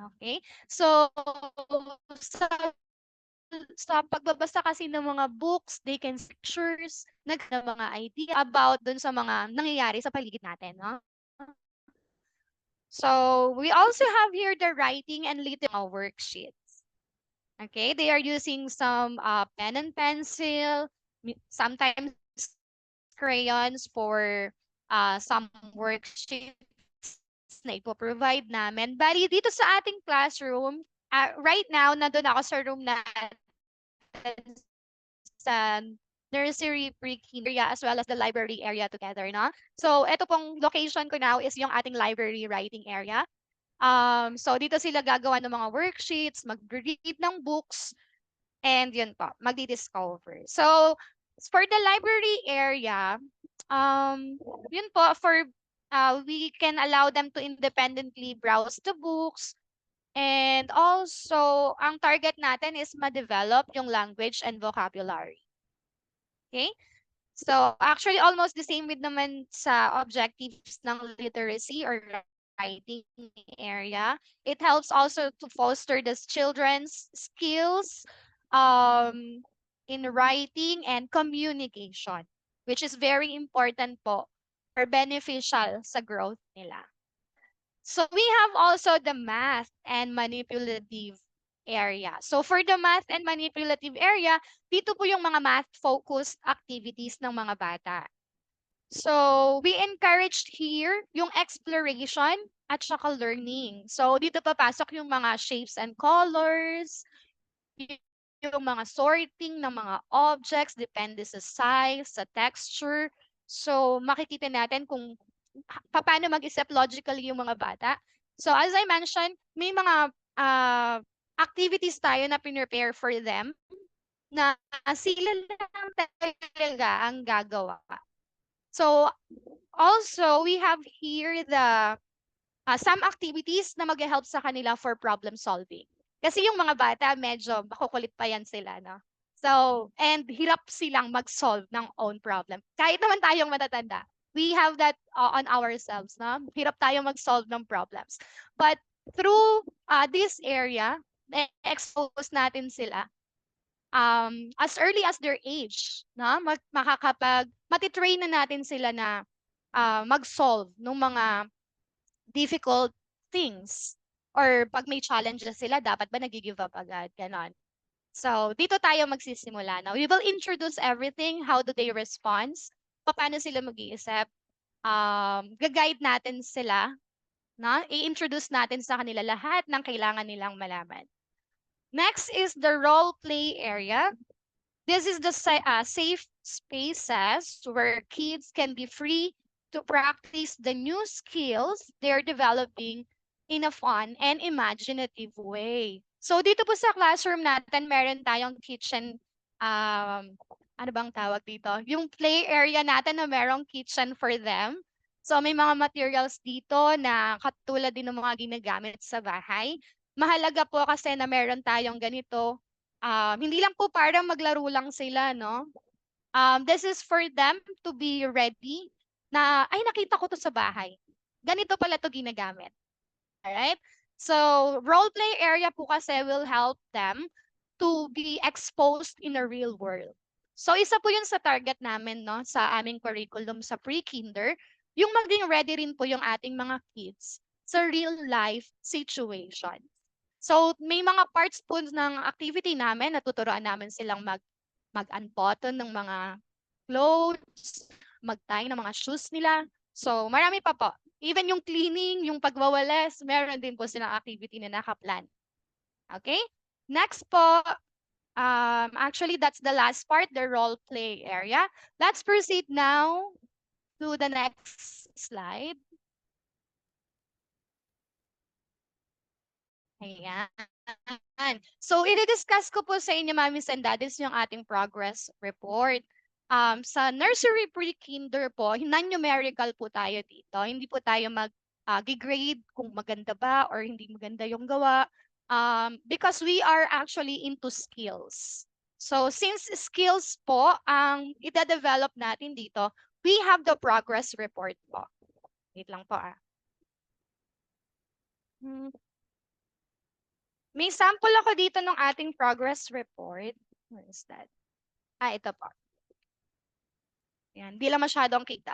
Okay? So, sa pagbabasa kasi ng mga books, they can pictures, ng mga idea about dun sa mga nangyayari sa paligid natin, no? So, we also have here the writing and literature worksheets. Okay, they are using some pen and pencil, sometimes crayons for some worksheets na ipo-provide namin. Bali, dito sa ating classroom, right now, nandun ako sa room natin sa nursery, pre-kinder area, as well as the library area together, no? So, ito pong location ko now is yung ating library writing area. So, dito sila gagawa ng mga worksheets, mag-read ng books, and yun po, magdi-discover. So, for the library area, yun po, we can allow them to independently browse the books. And also, ang target natin is ma-develop yung language and vocabulary. Okay? So, actually, almost the same with naman sa objectives ng literacy or writing area. It helps also to foster the children's skills in writing and communication, which is very important po or beneficial sa growth nila. So we have also the math and manipulative area. So for the math and manipulative area, dito po yung mga math-focused activities ng mga bata. So we encouraged here yung exploration at saka learning. So dito papasok yung mga shapes and colors, yung mga sorting ng mga objects, depende sa size, sa texture. So makikita natin kung paano mag-isip logically yung mga bata. So as I mentioned, may mga activities tayo na prepare for them na sila lang talaga ang gagawa. So also, we have here the some activities na mag-help sa kanila for problem solving. Kasi yung mga bata, medyo makukulit pa yan sila, no? So, and hirap silang mag-solve ng own problem. Kahit naman tayong matatanda, we have that on ourselves, no? Hirap tayong mag-solve ng problems. But through this area, expose natin sila as early as their age, no? Matitrain na natin sila na mag-solve ng mga difficult things. Or pag may challenges sila, dapat ba nag-give up agad? Ganon. So, dito tayo magsisimula na. We will introduce everything. How do they respond? Paano sila mag-iisip? Gag-guide natin sila. No? I-introduce natin sa kanila lahat ng kailangan nilang malaman. Next is the role play area. This is the safe spaces where kids can be free to practice the new skills they're developing in a fun and imaginative way. So dito po sa classroom natin, meron tayong kitchen, ano bang tawag dito? Yung play area natin na merong kitchen for them. So may mga materials dito na katulad din ng mga ginagamit sa bahay. Mahalaga po kasi na meron tayong ganito. Hindi lang po para maglaro lang sila, no? This is for them to be ready na, ay, nakita ko to sa bahay. Ganito pala to ginagamit. Alright? So, role play area po kasi will help them to be exposed in a real world. So, isa po yun sa target namin, no, sa aming curriculum sa pre-kinder, yung maging ready rin po yung ating mga kids sa real life situation. So, may mga parts po ng activity namin, natuturuan namin silang mag-unbutton ng mga clothes, mag-tie ng mga shoes nila. So, marami pa po. Even yung cleaning, yung pagwawalis, meron din po silang activity na nakaplan. Okay? Next po, actually, that's the last part, the role play area. Let's proceed now to the next slide. Ayan. So, i-discuss ko po sa inyo, mommies and daddies, yung ating progress report. Sa nursery pre-kinder po, non-numerical po tayo dito. Hindi po tayo mag-grade kung maganda ba or hindi maganda yung gawa. Because we are actually into skills. So, since skills po ang ida-develop natin dito, we have the progress report po. Wait lang po . May sample ako dito ng ating progress report. Where is that? Ito po. Yan, di lang masyadong kita.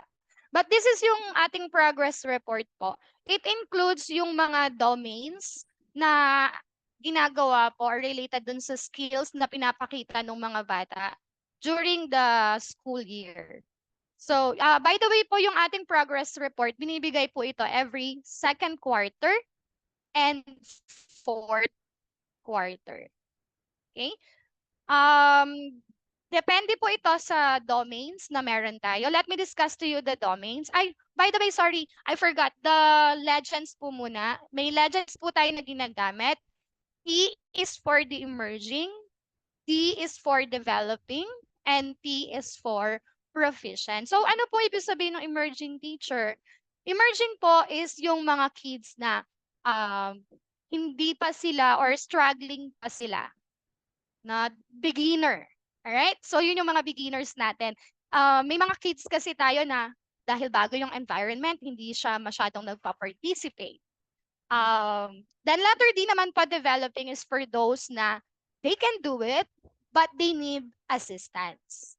But this is yung ating progress report po. It includes yung mga domains na ginagawa po or related dun sa skills na pinapakita ng mga bata during the school year. So, by the way po, yung ating progress report, binibigay po ito every second quarter and fourth quarter. Okay? Depende po ito sa domains na meron tayo. Let me discuss to you the domains. By the way, sorry, I forgot. The legends po muna. May legends po tayo na ginagamit. E is for the emerging, D is for developing, and P is for proficient. So ano po ibig sabihin ng emerging teacher? Emerging po is yung mga kids na hindi pa sila or struggling pa sila, na beginner. Alright? So yun yung mga beginners natin. May mga kids kasi tayo na dahil bago yung environment, hindi siya masyadong nagpa-participate. Then letter D naman pa, developing, is for those na they can do it, but they need assistance.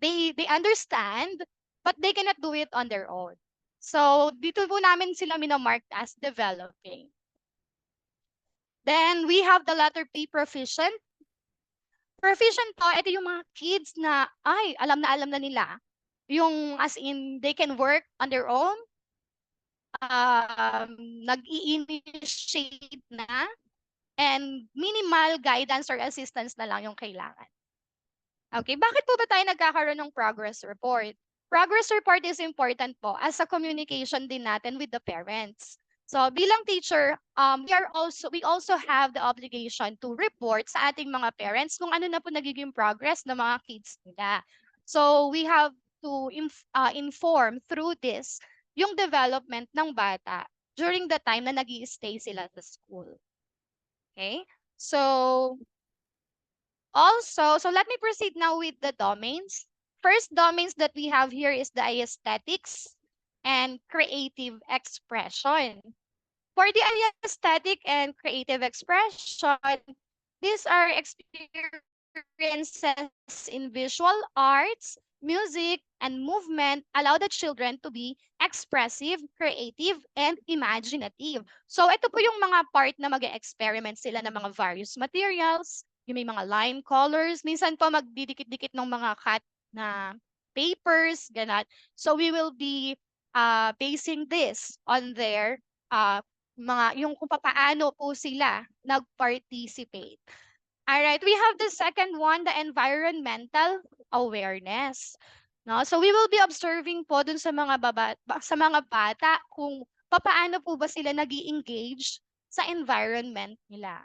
They understand, but they cannot do it on their own. So dito po namin sila minamark as developing. Then we have the letter P, proficient. Proficient po, ito yung mga kids na, alam na nila. Yung as in, they can work on their own, nag-i-initiate na, and minimal guidance or assistance na lang yung kailangan. Okay, bakit po ba tayo nagkakaroon ng progress report? Progress report is important po as a communication din natin with the parents. So bilang teacher, we also have the obligation to report sa ating mga parents kung ano na po nagiging progress ng mga kids nila. So we have to inform through this yung development ng bata during the time na nag-i-stay sila sa school. Okay? So let me proceed now with the domains. First domains that we have here is the aesthetics and creative expression. For the aesthetic and creative expression, these are experiences in visual arts, music, and movement allow the children to be expressive, creative, and imaginative. So ito po yung mga part na mag-experiment sila ng mga various materials, yung may mga line colors, minsan po magdidikit-dikit ng mga cut na papers, ganun. So we will be basing this on their yung kung paano po sila nag-participate. Alright, we have the second one, the environmental awareness. No? So we will be observing po dun sa mga bata kung paano po ba sila nag-i-engage sa environment nila.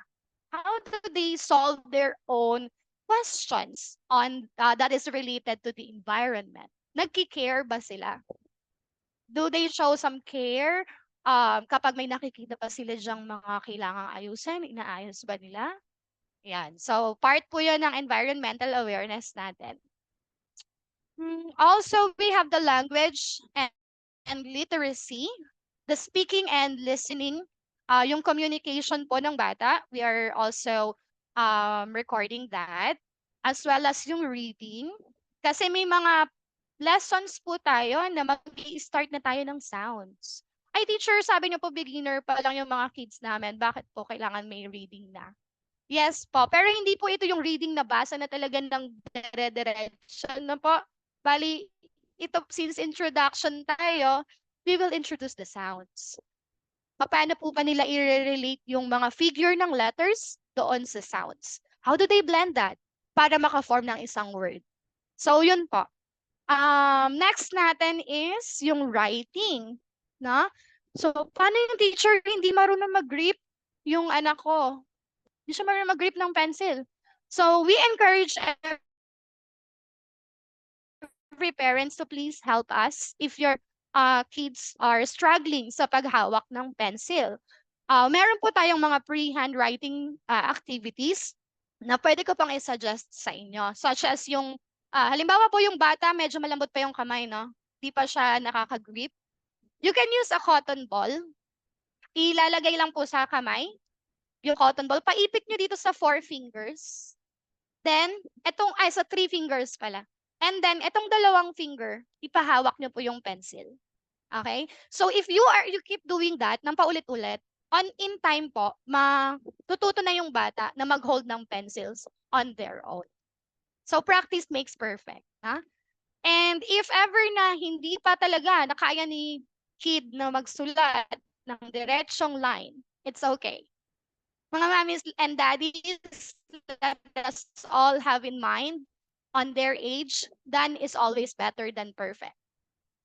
How do they solve their own questions on that is related to the environment? Nagki-care ba sila? Do they show some care? Kapag may nakikita pa sila dyang mga kailangang ayusin, inaayos ba nila? Yan. So, part po yun ng environmental awareness natin. Also, we have the language and literacy, the speaking and listening, yung communication po ng bata. We are also recording that, as well as yung reading. Kasi may mga lessons po tayo na mag-i-start na tayo ng sounds. Ay, teacher, sabi niyo po beginner pa lang yung mga kids namin. Bakit po kailangan may reading na? Yes po, pero hindi po ito yung reading na basa na talaga ng dire-diretso na po. Bali, ito since introduction tayo, we will introduce the sounds. Paano po ba nila i-relate yung mga figure ng letters doon sa sounds? How do they blend that para maka-form ng isang word? So yun po. Next natin is yung writing, no? So paano yung teacher hindi marunong mag-grip yung anak ko? Hindi siya marunong mag-grip ng pencil. So we encourage every parents to please help us if your kids are struggling sa paghawak ng pencil. Meron po tayong mga pre-handwriting activities na pwede ko pang i-suggest sa inyo. Such as yung, halimbawa po yung bata, medyo malambot pa yung kamay, no? Di pa siya nakaka-grip. You can use a cotton ball. Ilalagay lang po sa kamay. yung cotton ball, paipit nyo dito sa 4 fingers. Then, sa 3 fingers pala. And then, itong dalawang finger, ipahawak nyo po yung pencil. Okay? So, if you keep doing that ng paulit-ulit, in time po, matututo na yung bata na mag-hold ng pencils on their own. So, practice makes perfect. Ha? And if ever na hindi pa talaga na kaya ni kid na magsulat ng diretsong line, it's okay. Mga mommies and daddies, let us all have in mind, on their age, done is always better than perfect.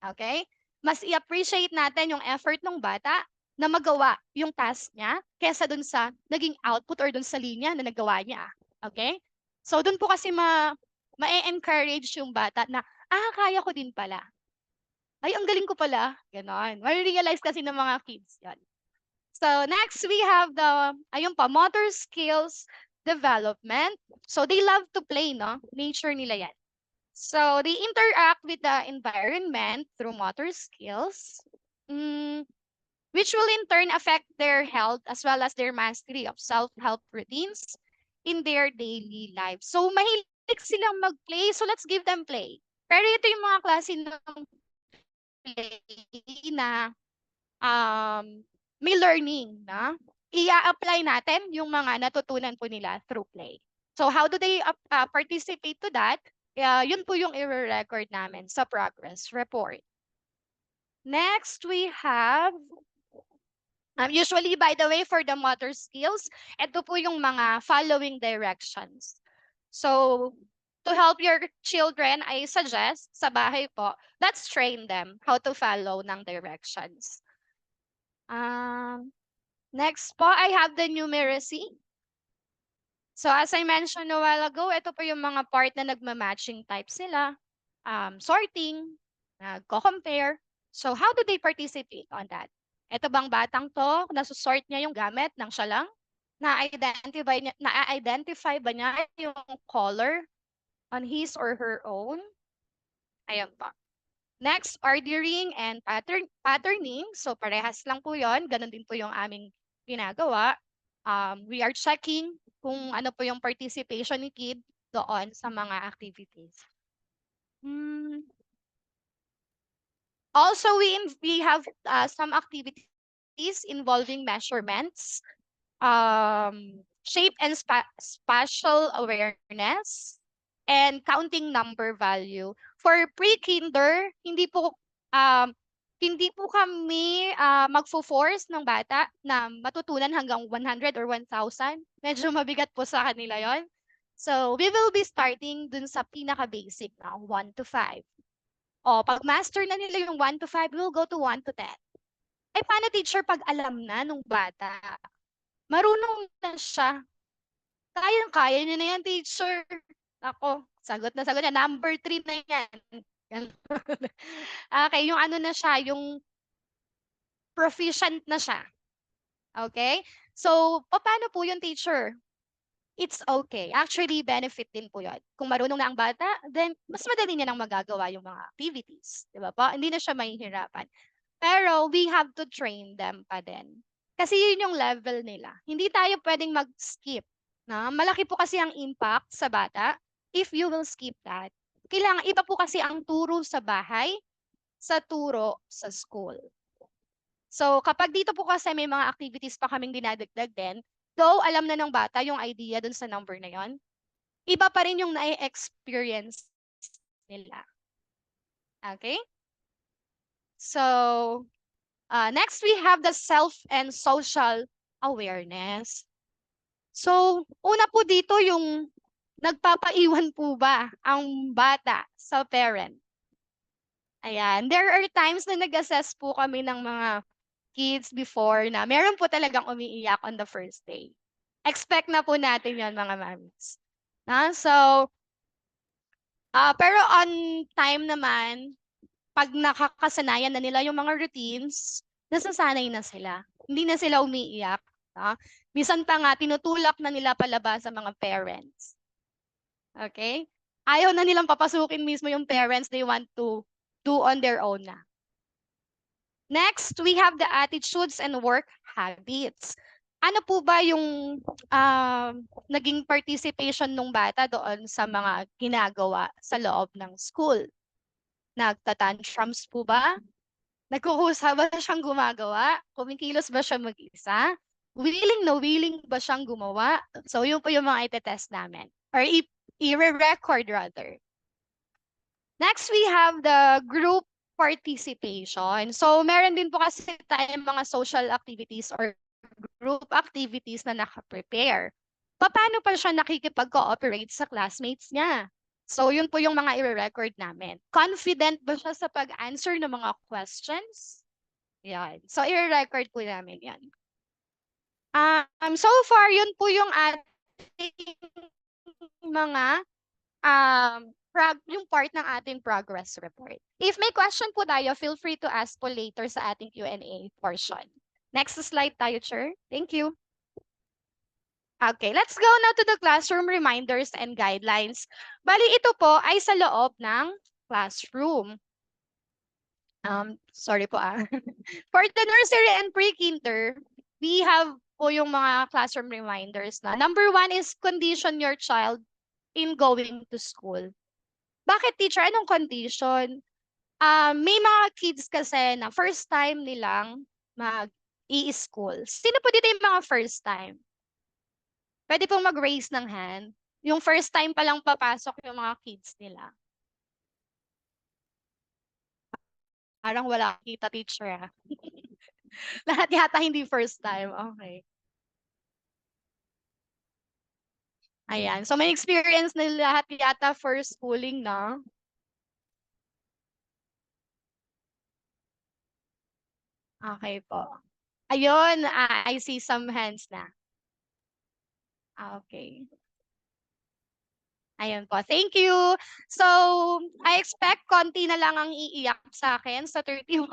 Okay? Mas i-appreciate natin yung effort ng bata na magawa yung task niya kesa dun sa naging output or dun sa linya na nagawa niya. Okay? So dun po kasi ma-encourage yung bata na, kaya ko din pala. Ay, ang galing ko pala. Ganon. Ma-realize kasi ng mga kids yan. So next, we have motor skills development. So they love to play, no? Nature nila yan. So they interact with the environment through motor skills, which will in turn affect their health as well as their mastery of self-help routines in their daily life. So mahilig silang mag-play, so let's give them play. Pero ito yung mga klase ng play na may learning na i-apply natin yung mga natutunan po nila through play. So how do they participate to that? Yun po yung i-record namin sa progress report. Next, we have, usually, by the way, for the motor skills, ito po yung mga following directions. So, to help your children, I suggest sa bahay po, let's train them how to follow ng directions. Next po, I have the numeracy. So as I mentioned a while ago, ito po yung mga part na nagma-matching type sila. Sorting, nagko-compare. So how do they participate on that? Ito bang batang to, nasusort niya yung gamit ng siya lang? Na-identify ba niya yung color on his or her own? Ayan pa. Next, ordering and patterning. So parehas lang po yon. Ganon din po yung aming ginagawa. We are checking kung ano po yung participation ni kid doon sa mga activities. Also, we have some activities involving measurements, shape and spatial awareness, and counting number value. For pre-kinder, hindi po kami magfo-force ng bata na matutunan hanggang 100 or 1,000. Medyo mabigat po sa kanila yon. So, we will be starting dun sa pinaka-basic na 1 to 5. Pag master na nila yung 1 to 5, we'll go to 1 to 10. Eh, paano teacher pag alam na nung bata? Marunong na siya. Kaya niya na yan, teacher. Ako, sagot na niya. Number 3 na yan. Okay, yung ano na siya, yung proficient na siya. Okay? So, paano po yung teacher? It's okay. Actually, benefit din po yun. Kung marunong na ang bata, then mas madali niya nang magagawa yung mga activities. Di ba po? Hindi na siya mahihirapan. Pero we have to train them pa din. Kasi yun yung level nila. Hindi tayo pwedeng mag-skip. Na? Malaki po kasi ang impact sa bata if you will skip that. Kailangan, iba po kasi ang turo sa bahay sa turo sa school. So kapag dito po kasi may mga activities pa kaming dinadagdag din, though alam na ng bata yung idea dun sa number na yon, iba pa rin yung na-experience nila. Okay? So, next we have the self and social awareness. So, una po dito yung nagpapaiwan po ba ang bata sa parent? Ayan. There are times na nag-assess po kami ng mga kids before na meron po talagang umiiyak on the first day. Expect na po natin yon mga mamis. So, pero on time naman, pag nakakasanayan na nila yung mga routines, nasasanay na sila. Hindi na sila umiiyak. Minsan pa nga, tinutulak na nila palabas sa mga parents. Okay? Ayaw na nilang papasukin mismo yung parents, they want to do on their own na. Next, we have the attitudes and work habits. ano po ba yung naging participation ng bata doon sa mga ginagawa sa loob ng school? Nagtatantrums po ba? Nagkukusa ba siyang gumagawa? Kumikilos ba siya mag-isa? Willing na willing ba siyang gumawa? So, yun po yung mga itetest namin. Or i-record rather. Next, we have the group participation. So, meron din po kasi tayong mga social activities or group activities na nakaprepare. Paano pa siya nakikipag-cooperate sa classmates niya? So, yun po yung mga i-record namin. Confident ba siya sa pag-answer ng mga questions? Yan. So, i-record po namin yan. So far, yun po yung ating mga yung part ng ating progress report. If may question po tayo, feel free to ask po later sa ating Q&A portion. Next slide tayo, Chair. Thank you. Okay, let's go now to the classroom reminders and guidelines. Bali, ito po ay sa loob ng classroom. Sorry po For the nursery and pre-kinder, we have po yung mga classroom reminders na. Number 1 is condition your child in going to school. Bakit, teacher? Anong condition? May mga kids kasi na first time nilang mag-i-school. Sino po dito yung mga first time? Pwede pong mag-raise ng hand. Yung first time pa lang papasok yung mga kids nila. Parang wala kita, teacher. Lahat yata hindi first time. Okay. Ayan. So may experience na lahat yata first schooling na. Okay po. Ayun, I see some hands na. Okay. Ayun po. Thank you. So, I expect konti na lang ang iiyak sa akin sa 31.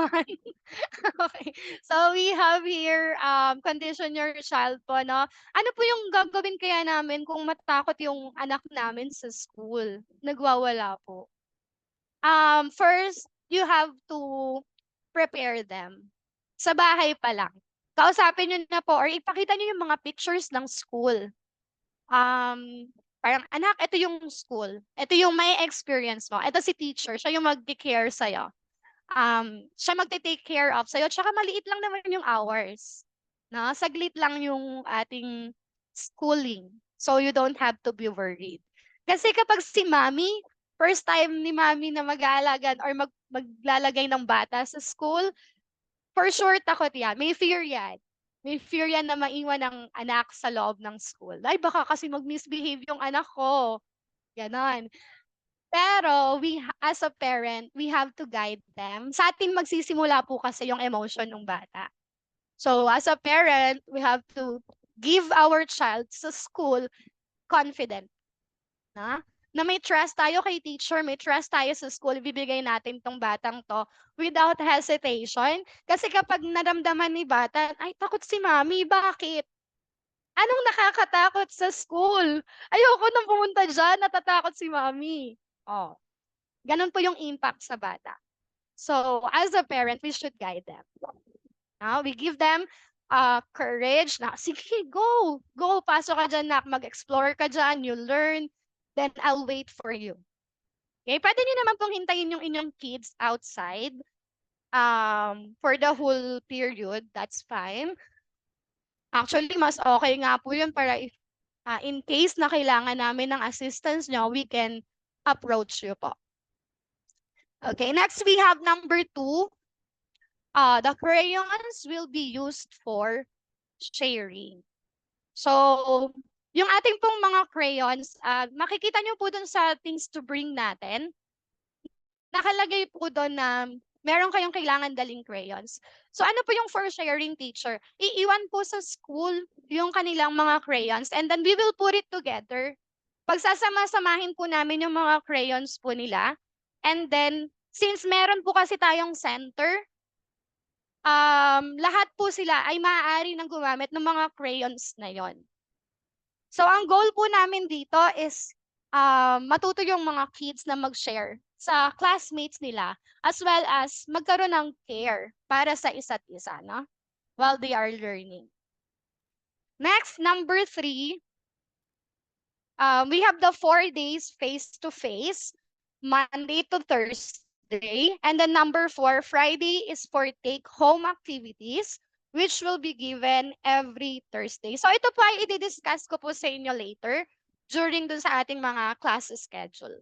Okay. So, we have here, condition your child po, no? Ano po yung gagawin kaya namin kung matakot yung anak namin sa school? Nagwawala po. First, you have to prepare them. Sa bahay pa lang. Kausapin nyo na po or ipakita nyo yung mga pictures ng school. Parang, anak, ito yung school. Ito yung may experience mo. Ito si teacher. Siya yung mag-care sa'yo. Siya magte-take care of sa'yo. Tsaka maliit lang naman yung hours. No? Saglit lang yung ating schooling. So you don't have to be worried. Kasi kapag si mami, first time ni mami na mag-aalagan or maglalagay ng bata sa school, for sure takot yan. May fear yan. May fear yan na maiwan ng anak sa loob ng school. Ay, baka kasi mag-misbehave yung anak ko. Ganon. Pero as a parent, we have to guide them. Sa atin magsisimula po kasi yung emotion ng bata. So as a parent, we have to give our child sa school confident. Na may trust tayo kay teacher, may trust tayo sa school, ibibigay natin tong batang to without hesitation. Kasi kapag naramdaman ni bata, ay takot si mami, bakit? Anong nakakatakot sa school? Ayoko nang pumunta dyan, natatakot si mami. Oh, ganun po yung impact sa bata. So, as a parent, we should guide them. We give them courage na, sige, go, pasok ka dyan, nak, mag-explore ka dyan, you learn, then I'll wait for you. Okay, pwede nyo naman pong hintayin yung inyong kids outside for the whole period, that's fine. Actually, mas okay nga po yun para if in case na kailangan namin ng assistance nyo, we can approach you po. Okay, next we have number 2. The crayons will be used for sharing. So, yung ating pong mga crayons, makikita nyo po dun sa things to bring natin. Nakalagay po doon na meron kayong kailangan daling crayons. So ano po yung for sharing, teacher? Iiwan po sa school yung kanilang mga crayons and then we will put it together. Pagsasama-samahin po namin yung mga crayons po nila. And then, since meron po kasi tayong center, lahat po sila ay maaari nang gumamit ng mga crayons na yon. So ang goal po namin dito is matuto yung mga kids na mag-share sa classmates nila as well as magkaroon ng care para sa isa't isa, no? While they are learning. Next, number 3, we have the 4 days face-to-face, Monday to Thursday. And then number 4, Friday is for take-home activities, which will be given every Thursday. So ito po ay i-discuss ko po sa inyo later during dun sa ating mga class schedule.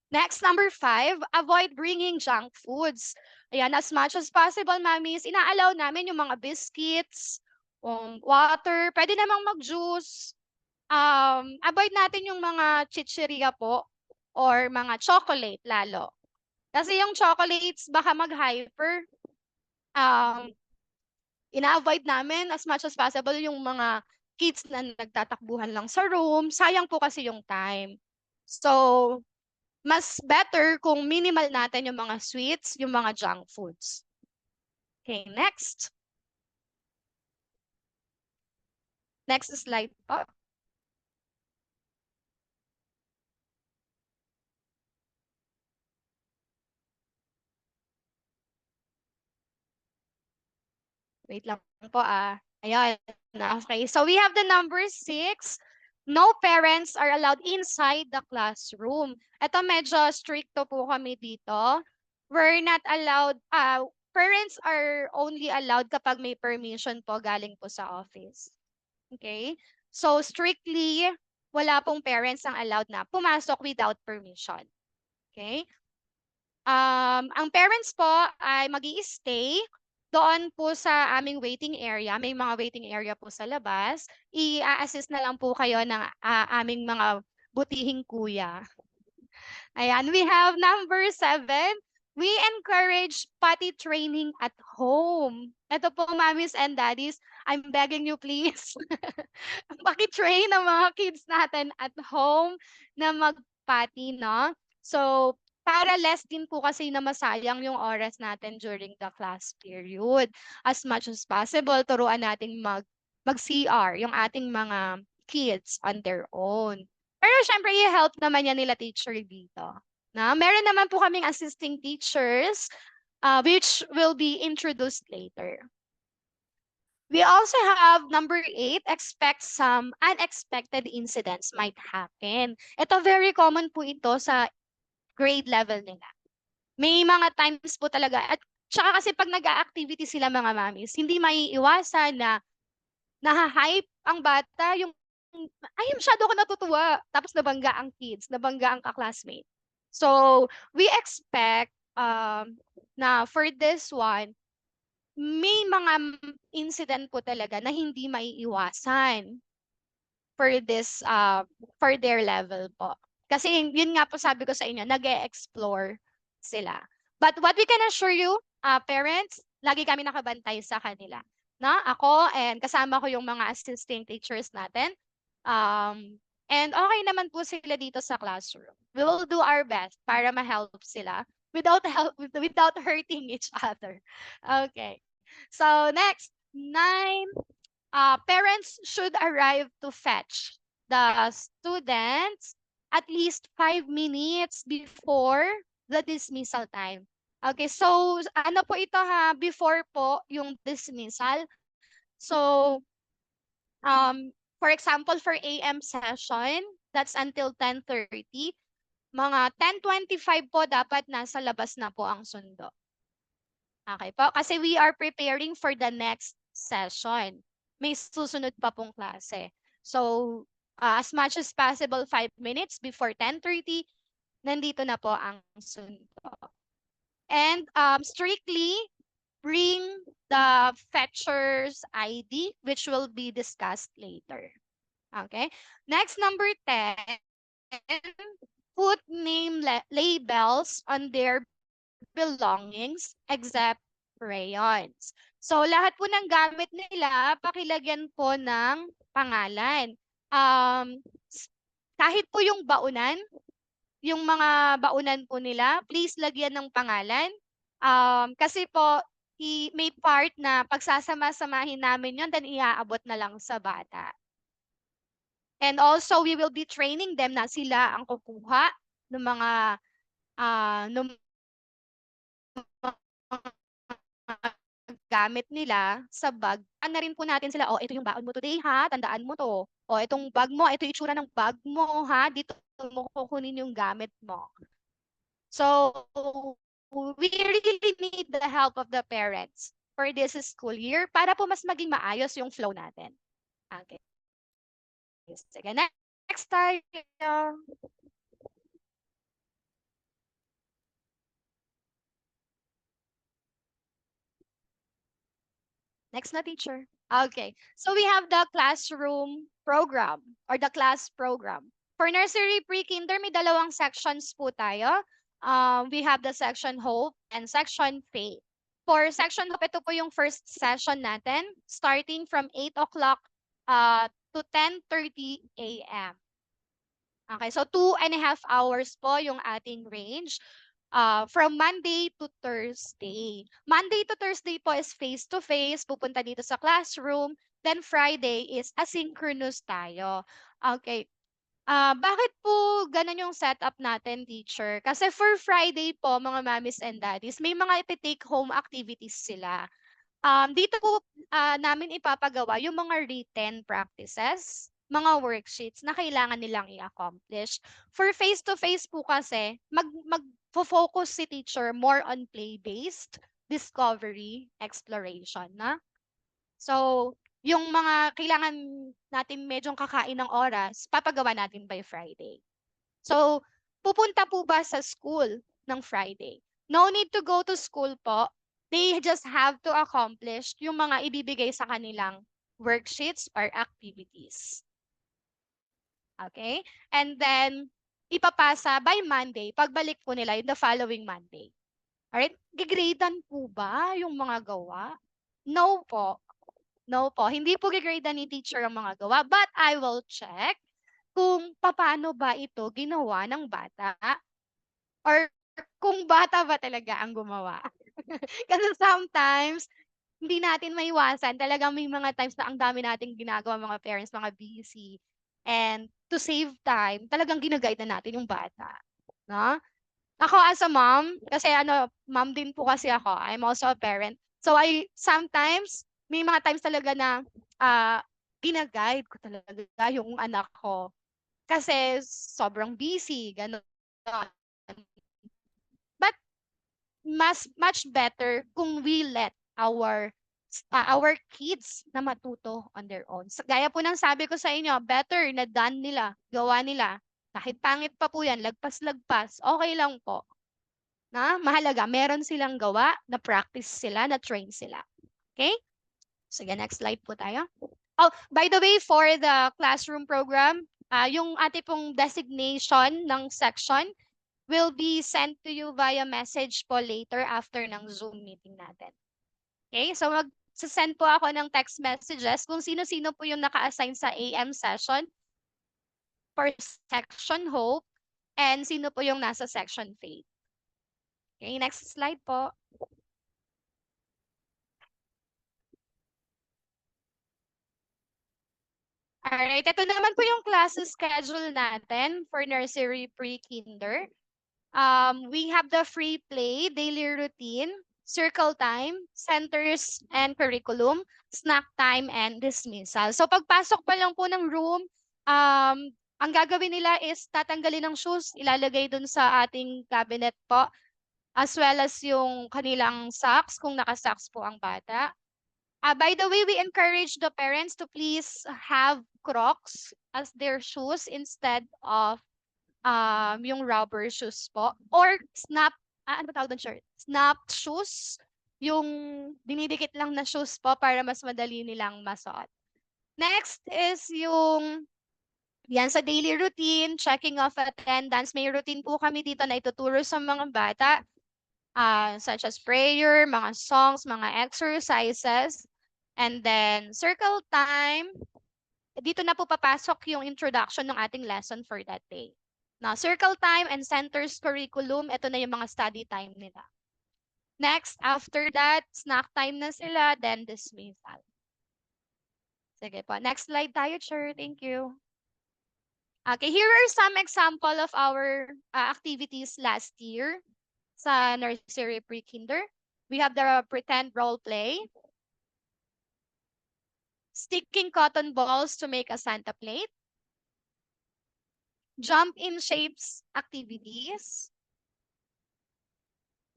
Next, number 5, avoid bringing junk foods. Ayan, as much as possible, mamis, ina-allow namin yung mga biscuits, water, pwede namang mag-juice. Avoid natin yung mga chichirya po or mga chocolate lalo. Kasi yung chocolates baka mag-hyper. Ina-avoid namin as much as possible yung mga kids na nagtatakbuhan lang sa room. Sayang po kasi yung time. So, mas better kung minimal natin yung mga sweets, yung mga junk foods. Okay, next. Next slide po. Wait lang po Ayan. Okay, so we have the number 6. No parents are allowed inside the classroom. Ito medyo stricto po kami dito. We're not allowed, parents are only allowed kapag may permission po galing po sa office. Okay? So strictly, wala pong parents ang allowed na pumasok without permission. Okay? Ang parents po ay mag-i-stay doon po sa aming waiting area. May mga waiting area po sa labas. I-assist na lang po kayo ng aming mga butihing kuya. Ayan, we have number 7. We encourage potty training at home. Ito po, mommies and daddies, I'm begging you please. Paki-train ang mga kids natin at home na mag-potty, no? So, para less din po kasi na masayang yung oras natin during the class period. As much as possible, turuan nating mag-CR yung ating mga kids on their own. Pero syempre, i-help naman yan nila teacher dito. Na, meron naman po kaming assisting teachers which will be introduced later. We also have number 8, expect some unexpected incidents might happen. Ito very common po ito sa grade level nila. May mga times po talaga, at saka kasi pag nag-activity sila mga mamis, hindi maiiwasan na naha-hype ang bata, yung ay masyado ako natutuwa, tapos nabangga ang kids, nabangga ang ka-classmate. So we expect na for this one, may mga incident po talaga na hindi maiiwasan for this for their level po. Kasi yun nga po sabi ko sa inyo, nag-e-explore sila. But what we can assure you, parents, lagi kami nakabantay sa kanila. Na ako and kasama ko yung mga assisting teachers natin. And okay naman po sila dito sa classroom. We will do our best para ma-help sila without hurting each other. Okay. So next, 9, parents should arrive to fetch the students at least 5 minutes before the dismissal time. Okay, so ano po ito before po yung dismissal. So, for example, for AM session, that's until 10:30. Mga 10:25 po dapat nasa labas na po ang sundo. Okay po, kasi we are preparing for the next session. May susunod pa pong klase. So, as much as possible, 5 minutes before 10:30, nandito na po ang sundo. And strictly bring the fetcher's ID, which will be discussed later. Okay. Next, number 10, put name labels on their belongings except crayons. So lahat po ng gamit nila, pakilagyan po ng pangalan. Kahit po yung baunan, yung mga baunan po nila, please lagyan ng pangalan. Kasi po, may part na pagsasama-samahin namin yun, then iaabot na lang sa bata. And also, we will be training them na sila ang kukuha ng mga gamit nila sa bag, na rin po natin sila, oh, ito yung baon mo today ha, tandaan mo to. Oh, itong bag mo, ito yung itsura ng bag mo ha, dito mo kukunin yung gamit mo. So, we really need the help of the parents for this school year para po mas maging maayos yung flow natin. Okay. Sige, next tayo. Next na, teacher. Okay. So we have the classroom program or the class program. For nursery, pre-kinder, may dalawang sections po tayo. We have the section Hope and section Faith. For section Hope, ito po yung first session natin, starting from 8 o'clock to 10:30 a.m. Okay, so 2.5 hours po yung ating range. From Monday to Thursday. Monday to Thursday po is face-to-face, pupunta dito sa classroom. Then Friday is asynchronous tayo. Okay. Bakit po ganun yung setup natin, teacher? Kasi for Friday po, mga mommies and daddies, may mga iti-take home activities sila. Dito po namin ipapagawa yung mga written practices, mga worksheets na kailangan nilang i-accomplish. For face-to-face po kasi, mag-focus si teacher more on play-based, discovery, exploration na. So, yung mga kailangan natin medyong kakain ng oras, papagawa natin by Friday. So, pupunta po ba sa school ng Friday? No need to go to school po. They just have to accomplish yung mga ibibigay sa kanilang worksheets or activities. Okay? And then, ipapasa by Monday, pagbalik po nila yung the following Monday. Alright? Gigradean po ba yung mga gawa? No po. No po. Hindi po gigradean ni teacher ang mga gawa, but I will check kung paano ba ito ginawa ng bata or kung bata ba talaga ang gumawa. Kasi sometimes, hindi natin maiwasan. Talagang may mga times na ang dami nating ginagawa mga parents, mga busy. And to save time, talagang ginaguide na natin yung bata. No? Ako as a mom, kasi mom din po kasi ako. I'm also a parent. So I sometimes, may mga times talaga na ginaguide ko talaga yung anak ko. Kasi sobrang busy, gano'n. But much better kung we let our kids na matuto on their own. Gaya po ng sabi ko sa inyo, better na done nila, gawa nila. Kahit pangit pa po yan, lagpas-lagpas, okay lang po. Na mahalaga, meron silang gawa, na practice sila, na train sila. Okay? Sige, next slide po tayo. Oh, by the way, for the classroom program, yung ating pong designation ng section will be sent to you via message po later after ng Zoom meeting natin. Okay? So mag-send po ako ng text messages kung sino-sino po yung naka-assign sa AM session for section Hope and sino po yung nasa section Faith. Okay, next slide po. Alright, ito naman po yung classes schedule natin for nursery pre-kinder. We have the free play, daily routine, circle time, centers and curriculum, snack time, and dismissal. So pagpasok pa lang po ng room, ang gagawin nila is tatanggalin ng shoes, ilalagay dun sa ating cabinet po, as well as yung kanilang socks, kung naka-socks po ang bata. By the way, we encourage the parents to please have Crocs as their shoes instead of yung rubber shoes po. Or ano ba tawag doon, sir? Snap shoes. Yung dinidikit lang na shoes po para mas madali nilang masuot. Next is yung yan sa daily routine, checking off attendance. May routine po kami dito na ituturo sa mga bata. Such as prayer, mga songs, mga exercises. And then, circle time. Dito na po papasok yung introduction ng ating lesson for that day. Now, circle time and centers curriculum, ito na yung mga study time nila. Next, after that, snack time na sila, then dismissal. Sige po. Next slide tayo, sir. Thank you. Okay, here are some example of our activities last year sa nursery pre-kinder. We have the pretend role play. sticking cotton balls to make a Santa plate, jump in shapes activities,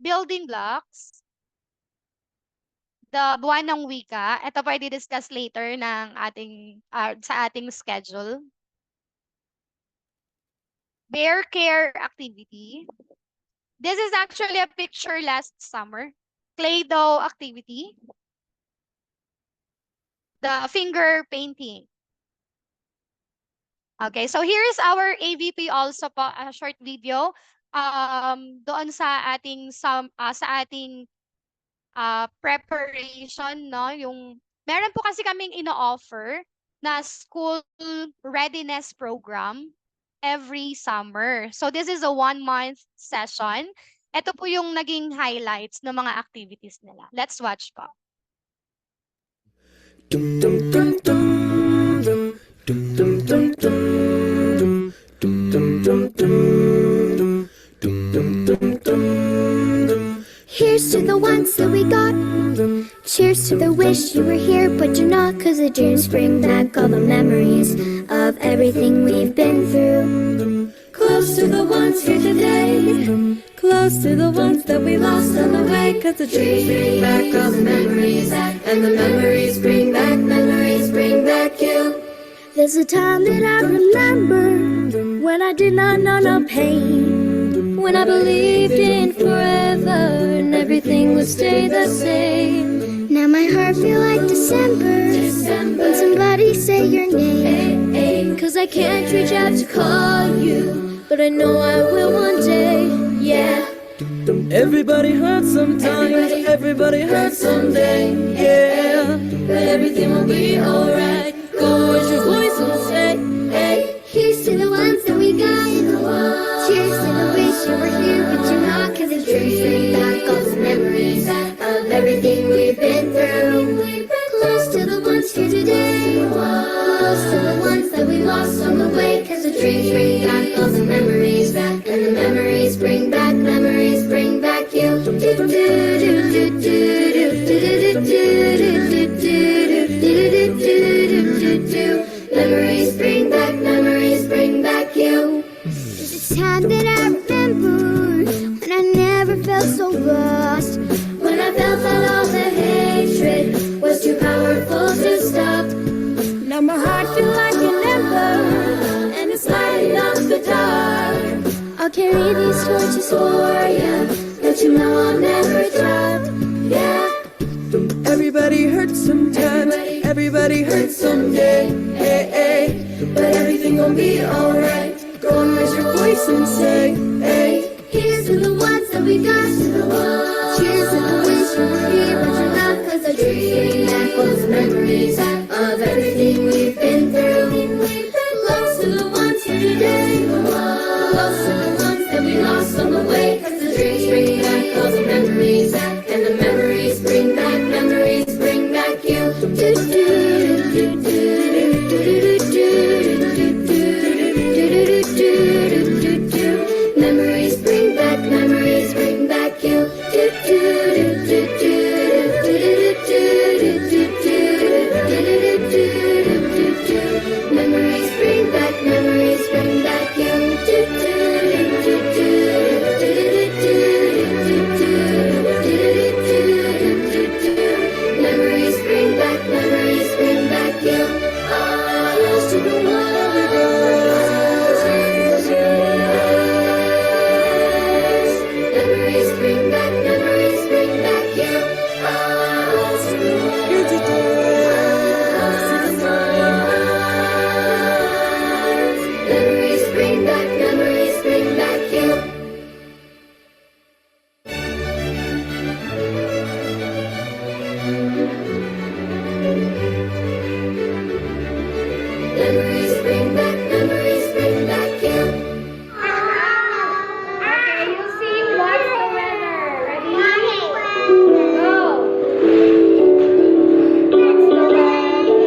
building blocks, the buwan ng wika. Ito pa i-discuss later ng sa ating schedule. Bear care activity. This is actually a picture last summer. Clay dough activity. The finger painting. Okay, so here is our AVP also po, a short video doon sa ating preparation, no, yung meron po kasi kaming ino-offer na school readiness program every summer. So this is a 1-month session. Ito po yung naging highlights ng mga activities nila. Let's watch po. Dum dum dum dum dum dum dum dum dum dum dum dum dum dum dum dum. Here's to the ones that we got. Cheers to the wish you were here, but you're not. Cause the dreams bring back all the memories of everything we've been through. Close to the ones here today. Close to the ones that we lost on the way. Cause the dreams bring back all the memories. And the memories bring back you. There's a time that I remember when I did not know no pain. When I believed in forever and everything would stay the same. Now my heart feel like December when somebody say your name. Cause I can't reach out to call you, but I know I will one day, yeah. Everybody hurts sometimes, everybody hurts someday, yeah. But everything will be alright. Go raise your voice and say, hey. Here's to the ones that we got. Cheers to the wish you were here, but you're not. Cause the dreams bring back all the memories of everything we've been through. Close to the ones here today. Close to the ones that we lost on the way. Cause the dreams bring back all the memories. And the memories bring back you. Memories bring back you. There's a time that I remember when I never felt so lost. When I felt that all the hatred was too powerful to stop. Now my heart feels like an ember and it's lighting up the dark. I'll carry these torches for you, but you know I'll never drop. Yeah. Everybody hurts sometimes, everybody hurts someday, hey, hey. But everything gon' be alright. Go and raise your voice and say, hey. Here's to the ones that we got. Cheers to the wish you were here, but you're not. Cause the dreams bring back all the memories of everything we've been through. Close to the ones here today. Close to the ones that we lost on the way. Cause the dreams bring back all the memories. And the memories bring back you. Memories bring back you. Memories bring back you. Here's to the memories bring back you. Memories bring back you. Memories bring back you. Okay, you sing What's the Weather. Ready? Go. What's the weather?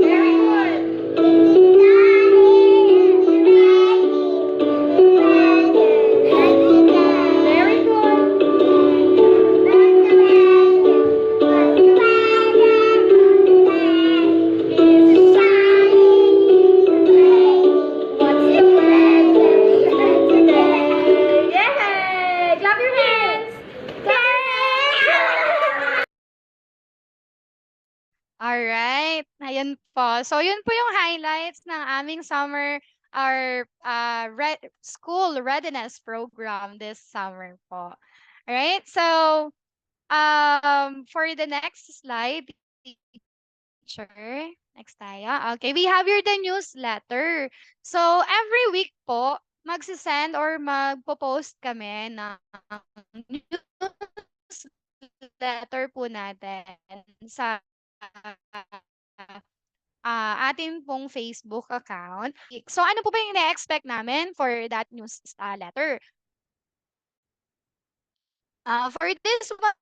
Very good. Very good. Alright, ayun po. So yun po yung highlights ng aming summer our school readiness program this summer po. Alright, so for the next slide, teacher. Next tayo. Okay, we have here the newsletter. So every week po, magsisend or magpo-post kami ng newsletter po natin sa atin pong Facebook account. So ano po ba yung ina-expect namin for that news letter? For this one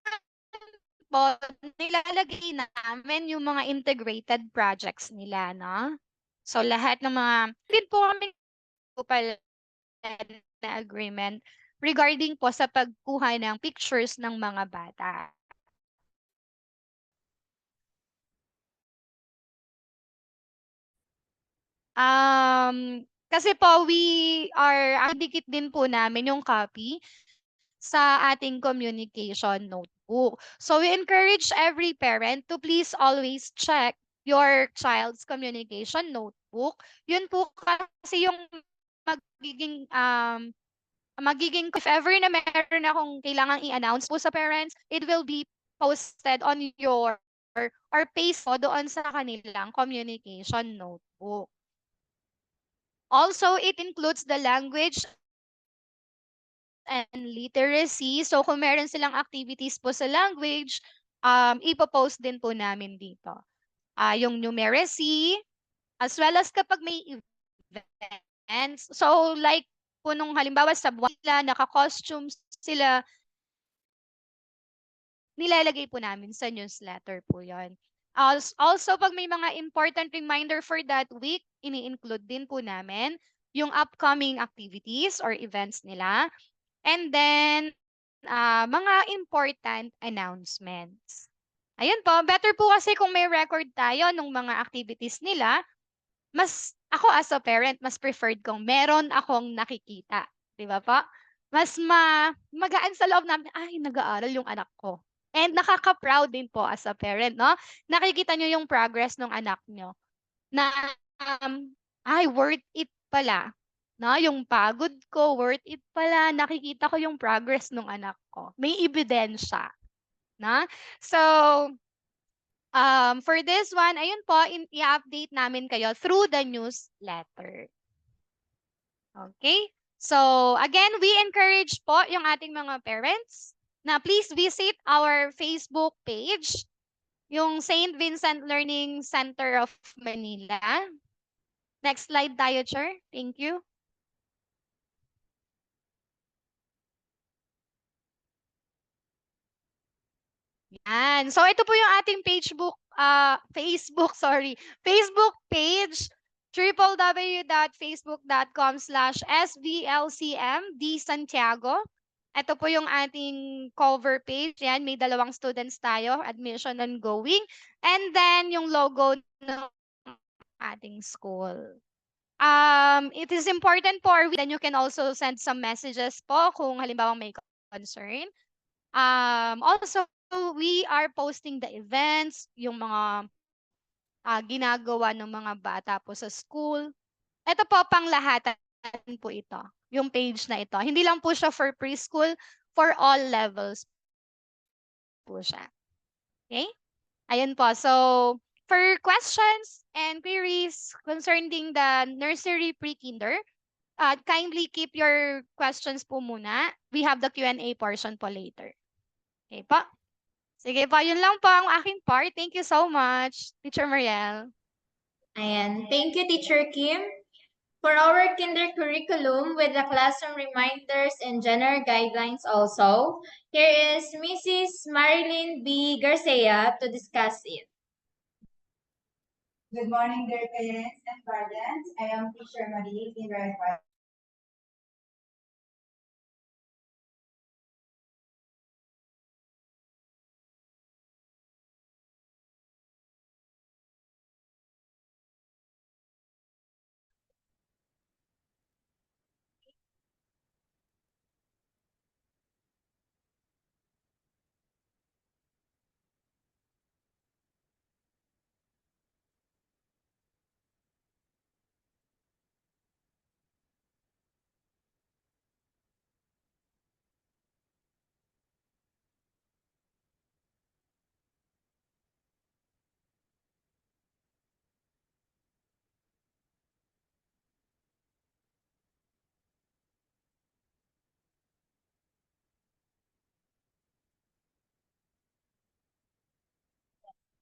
po, nilalagay namin yung mga integrated projects nila, no? So lahat ng mga din po kami pala na agreement regarding po sa pagkuha ng pictures ng mga bata. Kasi po dikit din po namin yung copy sa ating communication notebook. So we encourage every parent to please always check your child's communication notebook. Yun po kasi yung magiging if ever na meron akong kailangang i-announce po sa parents, it will be posted on your or paste mo doon sa kanilang communication notebook. Also, it includes the language and literacy. So kung meron silang activities po sa language, ipopost din po namin dito. Yung numeracy, as well as kapag may events. So like po nung halimbawa sa buwan sila, naka-costumes sila, nilalagay po namin sa newsletter po yon. Also, pag may mga important reminder for that week, ini-include din po namin yung upcoming activities or events nila. And then, mga important announcements. Ayun po, better po kasi kung may record tayo ng mga activities nila, ako as a parent, mas preferred kung meron akong nakikita. Di ba po? Mas magaan sa loob namin, ay, nag-aaral yung anak ko. And nakaka-proud din po as a parent, no? Nakikita nyo yung progress ng anak nyo na, ay, worth it pala. No, yung pagod ko, worth it pala. Nakikita ko yung progress ng anak ko. May ebidensya. Na? So, for this one, ayun po, i-update namin kayo through the newsletter. Okay? So, again, we encourage po yung ating mga parents na please visit our Facebook page, yung St. Vincent Learning Center of Manila. Next slide tayo, Chair. Thank you. Yan. So ito po yung ating Facebook, sorry, Facebook page, www.facebook.com/sblcmdsantiago. Ito po yung ating cover page. Yan, may 2 students tayo, admission ongoing. And then yung logo ng ating school. It is important po, then you can also send some messages po kung halimbawa may concern. Also, we are posting the events, yung mga ginagawa ng mga bata po sa school. Ito po, panglahatan po ito, yung page na ito. Hindi lang po siya for preschool, for all levels po siya. Okay? Ayun po. So, for questions and queries concerning the nursery pre-kinder, kindly keep your questions po muna. We have the Q&A portion po later. Okay po? Sige po, yun lang po ang aking part. Thank you so much, Teacher Mariel. Ayan. Thank you, Teacher Kim. For our kinder curriculum with the classroom reminders and general guidelines also, here is Mrs. Marilyn B. Garcia to discuss it. Good morning, dear parents and guardians. I am Teacher Marie Kindergarten.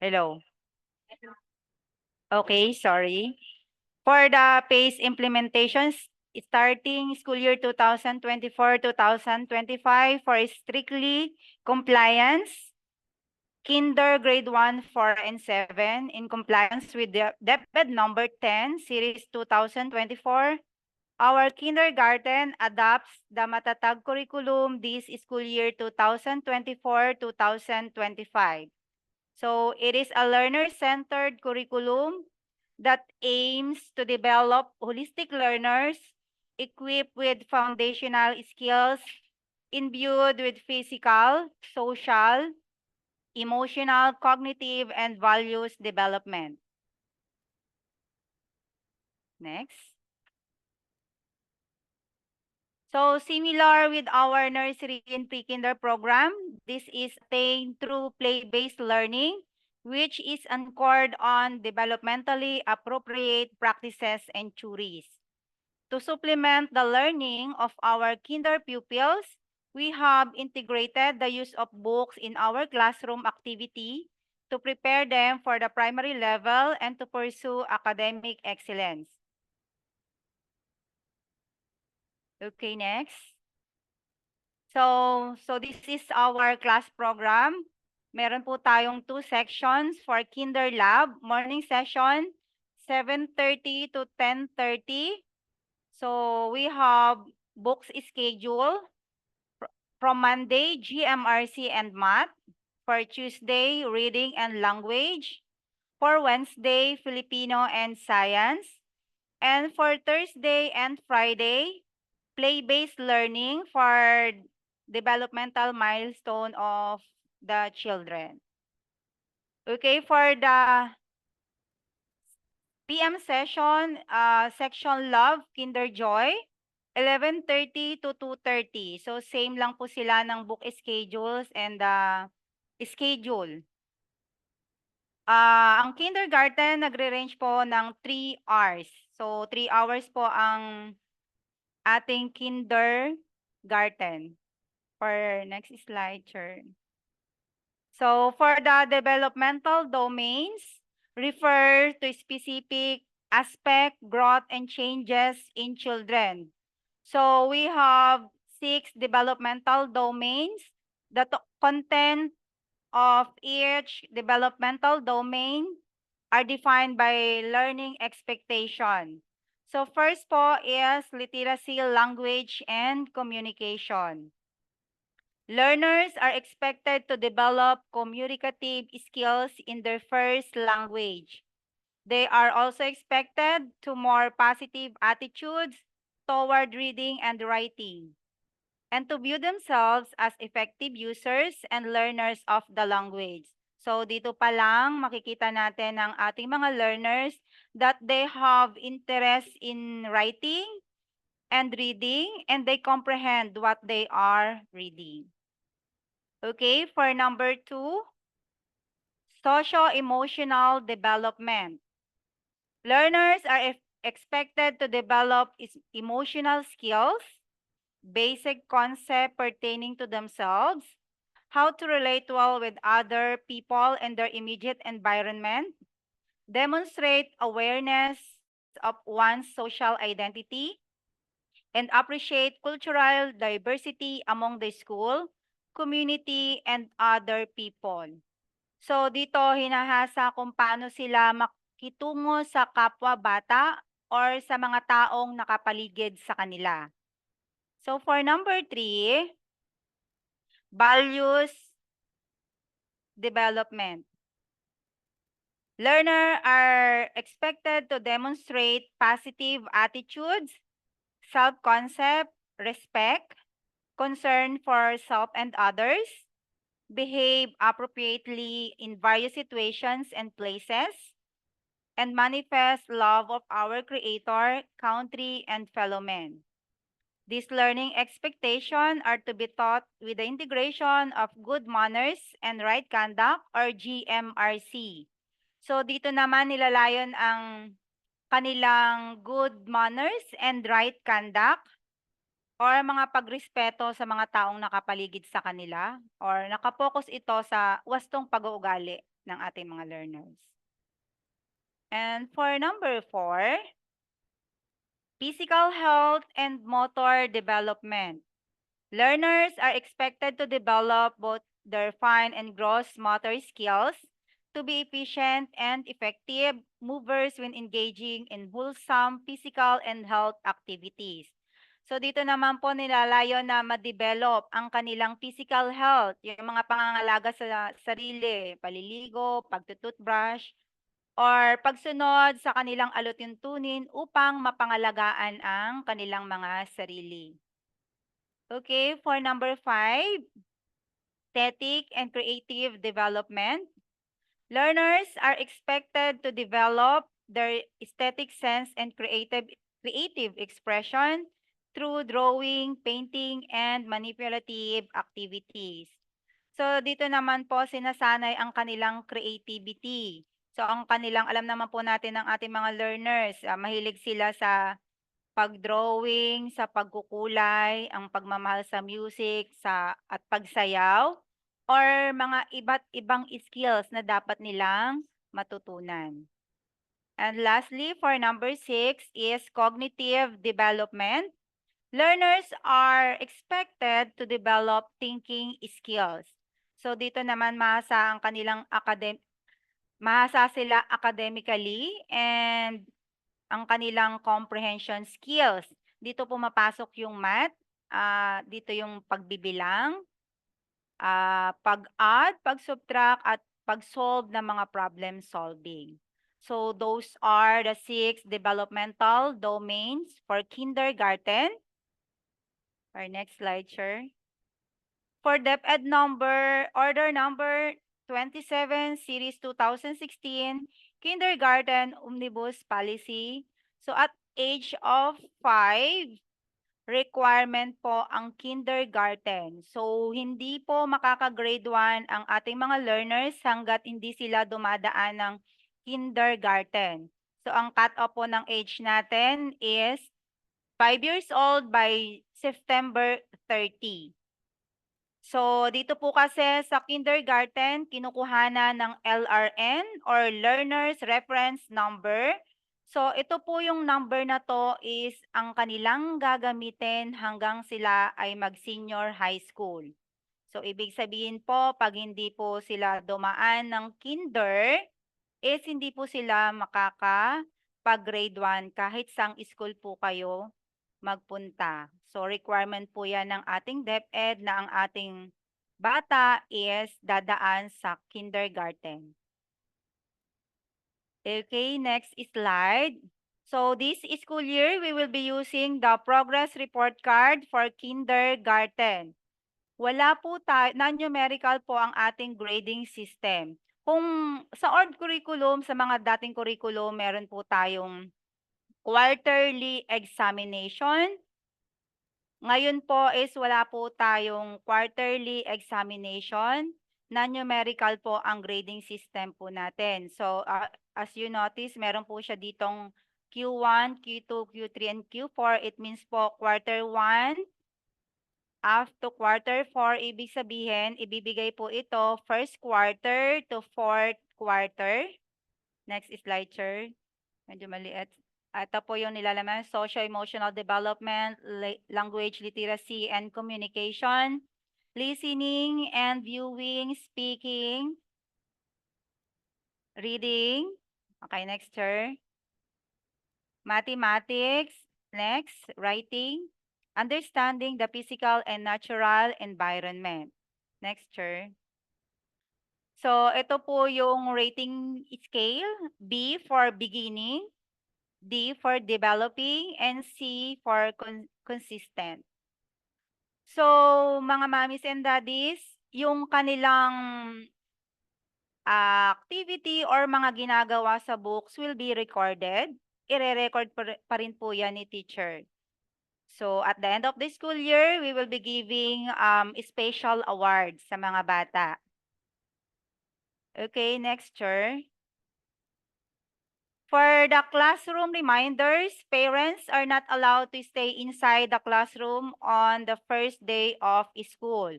Hello. Okay, sorry. For the PACE implementations, starting school year 2024-2025 for strictly compliance, Kinder grade 1, 4, and 7 in compliance with the DepEd number 10, series 2024. Our kindergarten adopts the Matatag curriculum this school year 2024-2025. So it is a learner-centered curriculum that aims to develop holistic learners equipped with foundational skills imbued with physical, social, emotional, cognitive, and values development. Next. So similar with our nursery and pre-kinder program, this is attained through play-based learning, which is anchored on developmentally appropriate practices and theories. To supplement the learning of our kinder pupils, we have integrated the use of books in our classroom activity to prepare them for the primary level and to pursue academic excellence. Okay, next. So this is our class program. Meron po tayong 2 sections for Kinder Lab. Morning session, 7:30 to 10:30. So we have books schedule from Monday, GMRC and Math. For Tuesday, Reading and Language. For Wednesday, Filipino and Science. And for Thursday and Friday, play-based learning for developmental milestone of the children. Okay, for the PM session, section Love, Kinder Joy, 11:30 to 2:30. So same lang po sila ng book schedules and the schedule. Ang kindergarten nagre-range po ng 3 hours. So 3 hours po ang ating kindergarten. For next slide, turn. So for the developmental domains, refer to specific aspect, growth, and changes in children. So we have 6 developmental domains. The content of each developmental domain are defined by learning expectation. So first po is literacy, language, and communication. Learners are expected to develop communicative skills in their first language. They are also expected to more positive attitudes toward reading and writing, and to view themselves as effective users and learners of the language. So dito pa lang makikita natin ang ating mga learners that they have interest in writing and reading, and they comprehend what they are reading. Okay, for number 2, socio-emotional development. Learners are expected to develop emotional skills, basic concept pertaining to themselves, how to relate well with other people and their immediate environment, demonstrate awareness of one's social identity, and appreciate cultural diversity among the school, community, and other people. So dito hinahasa kung paano sila makitungo sa kapwa bata or sa mga taong nakapaligid sa kanila. So for number 3, values development. Learners are expected to demonstrate positive attitudes, self-concept, respect, concern for self and others, behave appropriately in various situations and places, and manifest love of our Creator, country, and fellow men. These learning expectations are to be taught with the integration of good manners and right conduct or GMRC. So dito naman nilalayon ang kanilang good manners and right conduct or mga pagrespeto sa mga taong nakapaligid sa kanila or nakapokus ito sa wastong pag-uugali ng ating mga learners. And for number 4, physical health and motor development. Learners are expected to develop both their fine and gross motor skills to be efficient and effective movers when engaging in wholesome physical and health activities. So dito naman po nilalayo na ma-develop ang kanilang physical health, yung mga pangangalaga sa sarili, paliligo, pagtututbrush, or pagsunod sa kanilang alutuntunin upang mapangalagaan ang kanilang mga sarili. Okay, for number 5, aesthetic and creative development. Learners are expected to develop their aesthetic sense and creative expression through drawing, painting, and manipulative activities. So dito naman po sinasanay ang kanilang creativity. So ang kanilang, alam naman po natin ng ating mga learners, mahilig sila sa pag-drawing, sa pagkukulay, ang pagmamahal sa music, at pagsayaw, or mga iba't ibang skills na dapat nilang matutunan. And lastly, for number 6 is cognitive development. Learners are expected to develop thinking skills. So dito naman mahasa sila academically and ang kanilang comprehension skills. Dito pumapasok yung math, dito yung pagbibilang, pag-add, pag-subtract, at pag-solve ng mga problem solving. So those are the 6 developmental domains for kindergarten. Our next slide, Chair. For DepEd order number 27, Series 2016, Kindergarten Omnibus Policy. So at age of 5, requirement po ang kindergarten. So hindi po makaka-grade 1 ang ating mga learners hanggat hindi sila dumadaan ng kindergarten. So ang cut-off po ng age natin is 5 years old by September 30. So, dito po kasi sa kindergarten, kinukuhanan ng LRN or Learner's Reference Number. So, ito po yung number na to is ang kanilang gagamitin hanggang sila ay mag-senior high school. So, ibig sabihin po, pag hindi po sila dumaan ng kinder, is hindi po sila makakapag-grade 1 kahit sang school po kayo magpunta. So, requirement po yan ng ating DepEd na ang ating bata is dadaan sa kindergarten. Okay, next slide. So, this school year, we will be using the progress report card for kindergarten. Wala po non-numerical po ang ating grading system. Kung sa old curriculum, sa mga dating curriculum, meron po tayong quarterly examination. Ngayon po is wala po tayong quarterly examination. Non-numerical po ang grading system po natin. So, as you notice, meron po siya ditong Q1, Q2, Q3, and Q4. It means po quarter 1 up to quarter 4. Ibig sabihin, ibibigay po ito first quarter to fourth quarter. Next slide, Chair. Medyo maliit. Ito po yung nilalaman, socio-emotional development, language literacy and communication, listening and viewing, speaking, reading. Okay, next, Chair. Mathematics, next, writing, understanding the physical and natural environment. Next, Chair. So, ito po yung rating scale, B for beginning, D for developing, and C for consistent. So, mga mommies and daddies, yung kanilang activity or mga ginagawa sa books will be recorded. Ire-record pa rin po yan ni teacher. So, at the end of the school year, we will be giving special awards sa mga bata. Okay, next, Chair. For the classroom reminders, parents are not allowed to stay inside the classroom on the first day of school.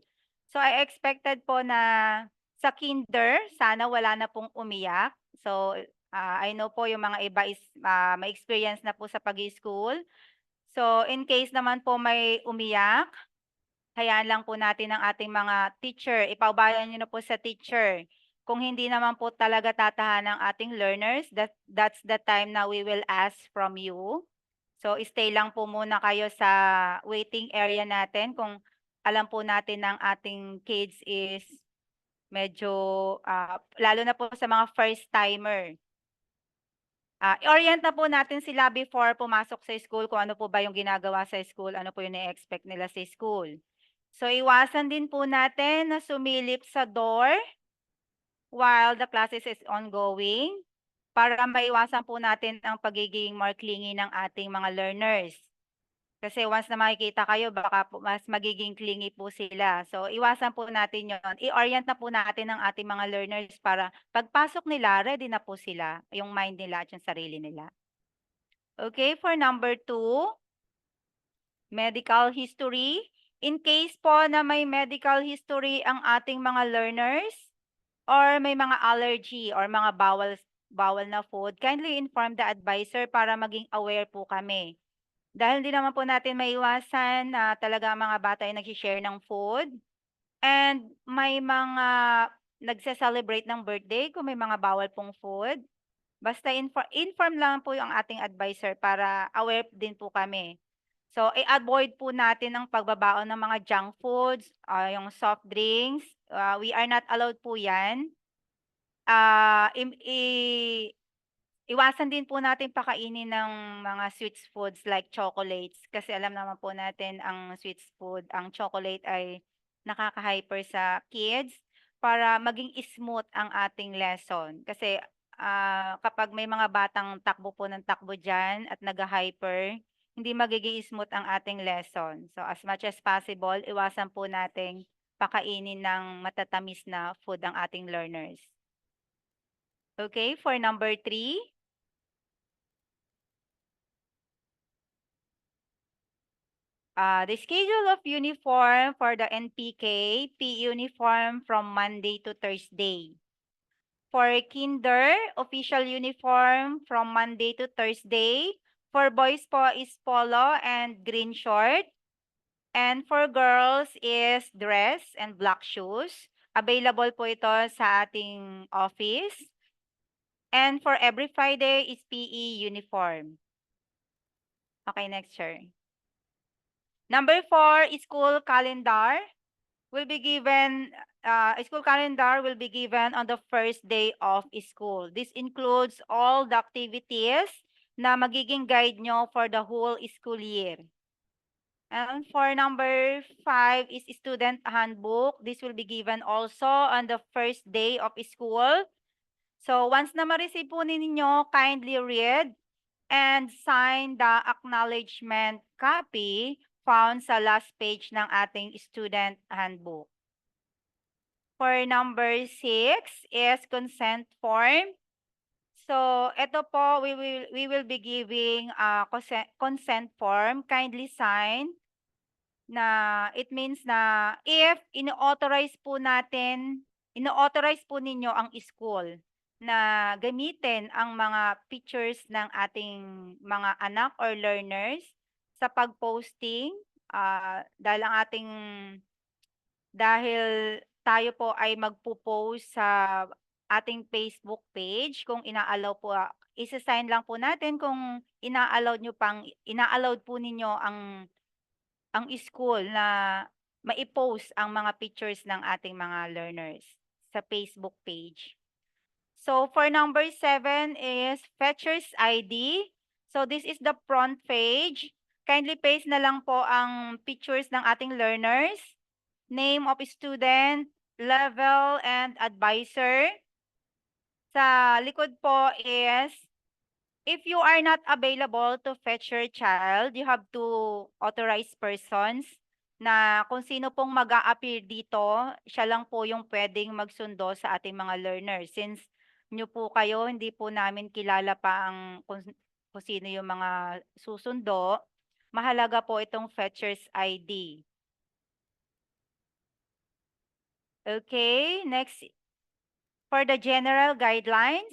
So I expected po na Sa kinder, sana wala na pong umiyak. So, I know po yung mga iba is may experience na po sa pag-school. So, in case naman po may umiyak, hayaan lang po natin ang ating mga teacher. Ipaubayan niyo na po sa teacher. Kung hindi naman po talaga tatahan ng ating learners, that's the time na we will ask from you. So, stay lang po muna kayo sa waiting area natin kung alam po natin ng ating kids is medyo, lalo na po sa mga first timer. I-orient na po natin sila before pumasok sa school kung ano po ba yung ginagawa sa school, ano po yung na-expect nila sa school. So, iwasan din po natin na sumilip sa door while the classes is ongoing para maiwasan po natin ang pagiging more clingy ng ating mga learners. Kasi once na makikita kayo, baka po mas magiging clingy po sila. So, iwasan po natin yon. I-orient na po natin ang ating mga learners para pagpasok nila, ready na po sila, yung mind nila at yung sarili nila. Okay, for number 2, medical history. In case po na may medical history ang ating mga learners or may mga allergy or mga bawal na food, kindly inform the advisor para maging aware po kami. Dahil hindi naman po natin maiwasan na talaga ang mga bata ay nag-share ng food and may mga nagse-celebrate ng birthday kung may mga bawal pong food. Basta inform lang po yung ating advisor para aware din po kami. So, i-avoid po natin ang pagbabaon ng mga junk foods, yung soft drinks. We are not allowed po yan. Iwasan din po natin pakainin ng mga sweets foods like chocolates kasi alam naman po natin ang sweets food, ang chocolate ay nakaka-hyper sa kids para maging smooth ang ating lesson. Kasi kapag may mga batang takbo po ng takbo dyan at nag-hyper, hindi magiging smooth ang ating lesson. So as much as possible, iwasan po nating pakainin ng matatamis na food ang ating learners. Okay, for number 3. The schedule of uniform for the NPK, PE uniform from Monday to Thursday. For kinder, official uniform from Monday to Thursday. For boys po is polo and green short. And for girls is dress and black shoes. Available po ito sa ating office. And for every Friday is PE uniform. Okay, next, sir. Number 4, school calendar will be given. School calendar will be given on the first day of school. This includes all the activities na magiging guide nyo for the whole school year. And for number 5 is student handbook. This will be given also on the first day of school. So once na ma-receive po ninyo, kindly read and sign the acknowledgement copy found sa last page ng ating student handbook. For number 6 is consent form. So ito po, we will be giving a consent form. Kindly sign na it means na if ino-authorize po ninyo ang school na gamitin ang mga pictures ng ating mga anak or learners sa pag-posting, dahil tayo po ay magpo-post sa ating Facebook page, kung ina-allow po, isa-sign lang po natin kung ina-allowed po ninyo ang school na mai-post ang mga pictures ng ating mga learners sa Facebook page. So for number 7 is Fetcher's ID. So this is the front page. Kindly paste na lang po ang pictures ng ating learners, name of student, level, and advisor. Sa likod po is, if you are not available to fetch your child, you have to authorize persons na kung sino pong mag-a-appear dito, siya lang po yung pwedeng magsundo sa ating mga learners. Since nyo po kayo, hindi po namin kilala pa kung sino yung mga susundo, mahalaga po itong fetcher's ID. Okay, next For the general guidelines,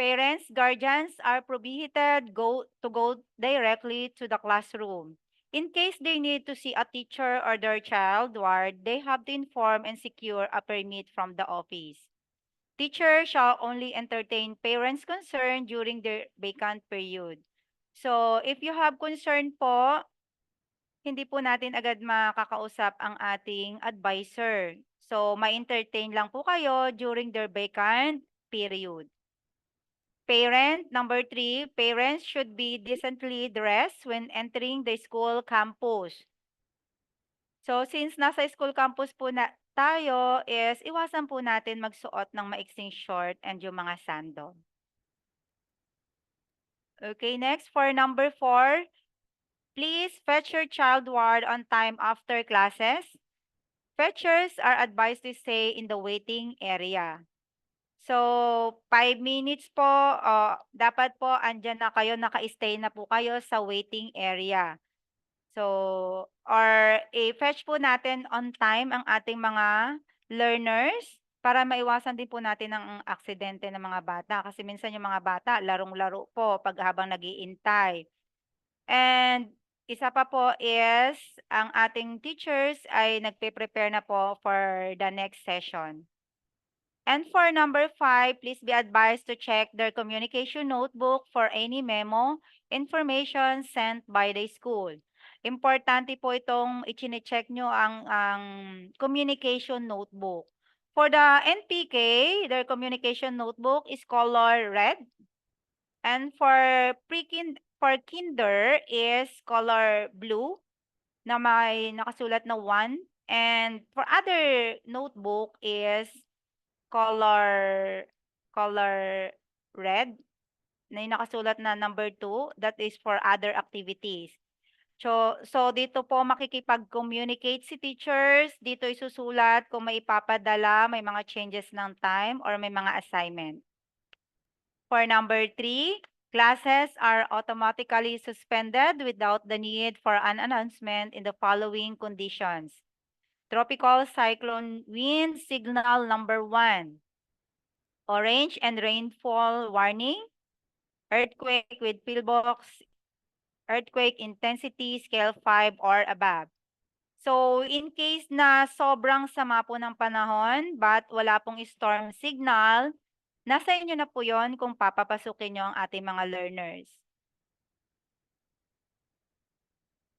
parents, guardians are prohibited to go directly to the classroom. In case they need to see a teacher or their child ward, they have to inform and secure a permit from the office. Teachers shall only entertain parents' concern during their vacant period. So, if you have concern po, hindi po natin agad makakausap ang ating advisor. So, ma-entertain lang po kayo during their vacant period. Parent, number 3, parents should be decently dressed when entering the school campus. So, since nasa school campus po na tayo, is iwasan po natin magsuot ng maiksing short and yung mga sandal. Okay, next for number 4, please fetch your child ward on time after classes. Fetchers are advised to stay in the waiting area. So, 5 minutes po, dapat po andyan na kayo, naka-stay na po kayo sa waiting area. So, or i-fetch po natin on time ang ating mga learners para maiwasan din po natin ang aksidente ng mga bata. Kasi minsan yung mga bata, larong-laro po pag habang nag-iintay. And isa pa po is, ang ating teachers ay nagpe-prepare na po for the next session. And for number 5, please be advised to check their communication notebook for any memo, information sent by the school. Importante po itong i-check nyo ang communication notebook. For the NPK, their communication notebook is color red. And for kinder is color blue na may nakasulat na 1. And for other notebook is color red na yung nakasulat na number 2, that is for other activities. So dito po makikipag-communicate si teachers, dito isusulat kung may ipapadala, may mga changes ng time or may mga assignment. For number 3, classes are automatically suspended without the need for an announcement in the following conditions. Tropical cyclone wind signal number 1. Orange and rainfall warning, earthquake with pillbox, earthquake intensity scale 5 or above. So, in case na sobrang sama po ng panahon but wala pong storm signal, nasa inyo na po yon kung papapasukin nyo ang ating mga learners.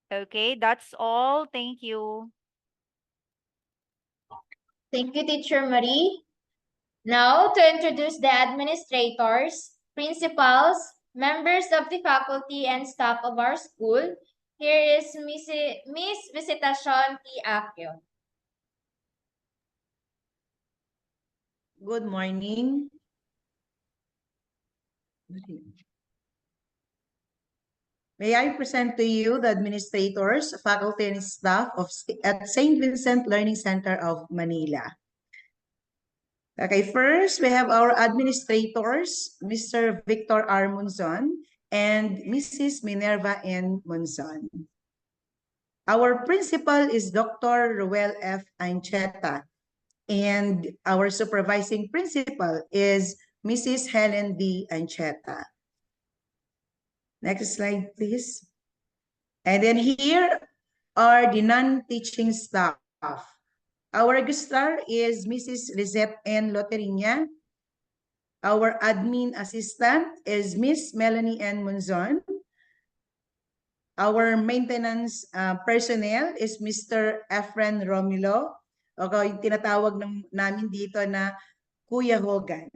Okay, that's all. Thank you. Thank you, Teacher Marie. Now, to introduce the administrators, principals, members of the faculty and staff of our school, here is Miss Visitacion T. Accio. Good morning. May I present to you the administrators, faculty, and staff at St. Vincent Learning Center of Manila. Okay, first we have our administrators, Mr. Victor R. Monzon and Mrs. Minerva N. Monzon. Our principal is Dr. Ruel F. Ancheta, and our supervising principal is Mrs. Helen D. Ancheta. Next slide, please. And then here are the non-teaching staff. Our registrar is Mrs. Lizette N. Loterinia. Our admin assistant is Miss Melanie N. Monzon. Our maintenance personnel is Mr. Efren Romulo. Okay, tinatawag namin dito na Kuya Hogan.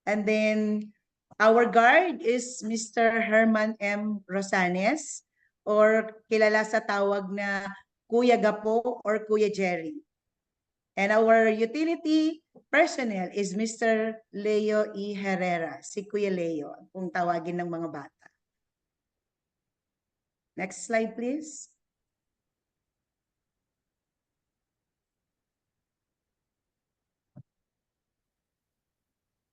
And then our guard is Mr. Herman M. Rosanes, or kilala sa tawag na Kuya Gapo or Kuya Jerry. And our utility personnel is Mr. Leo E. Herrera, si Kuya Leo, kung tawagin ng mga bata. Next slide, please.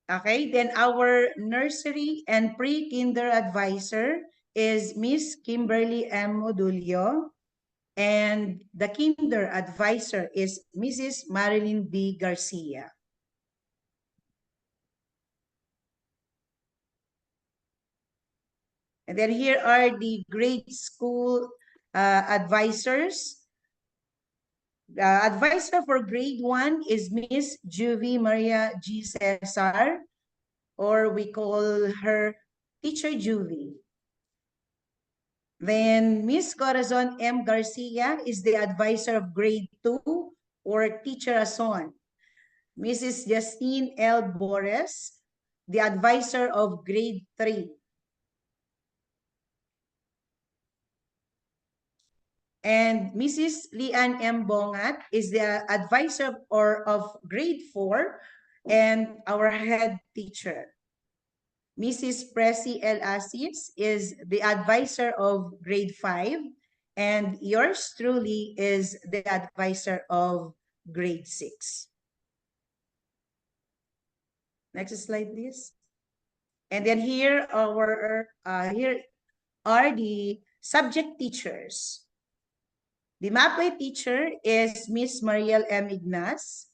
Okay, then our nursery and pre-kinder advisor is Miss Kimberly M. Modulio, and the kinder advisor is Mrs. Marilyn B. Garcia. And then here are the grade school advisors. The advisor for grade 1 is Miss Juvie Maria G. Cesar, or we call her Teacher Juvie. Then Miss Corazon M. Garcia is the advisor of grade 2, or Teacher Ason. Mrs. Justine L. Bores, the advisor of grade 3. And Mrs. Lian M. Bongat is the advisor of grade 4 and our head teacher. Mrs. Presi L. Asis is the advisor of grade 5, and yours truly is the advisor of grade 6. Next slide, please. And then here are the subject teachers. The MAPWay teacher is Miss Mariel M. Ignas.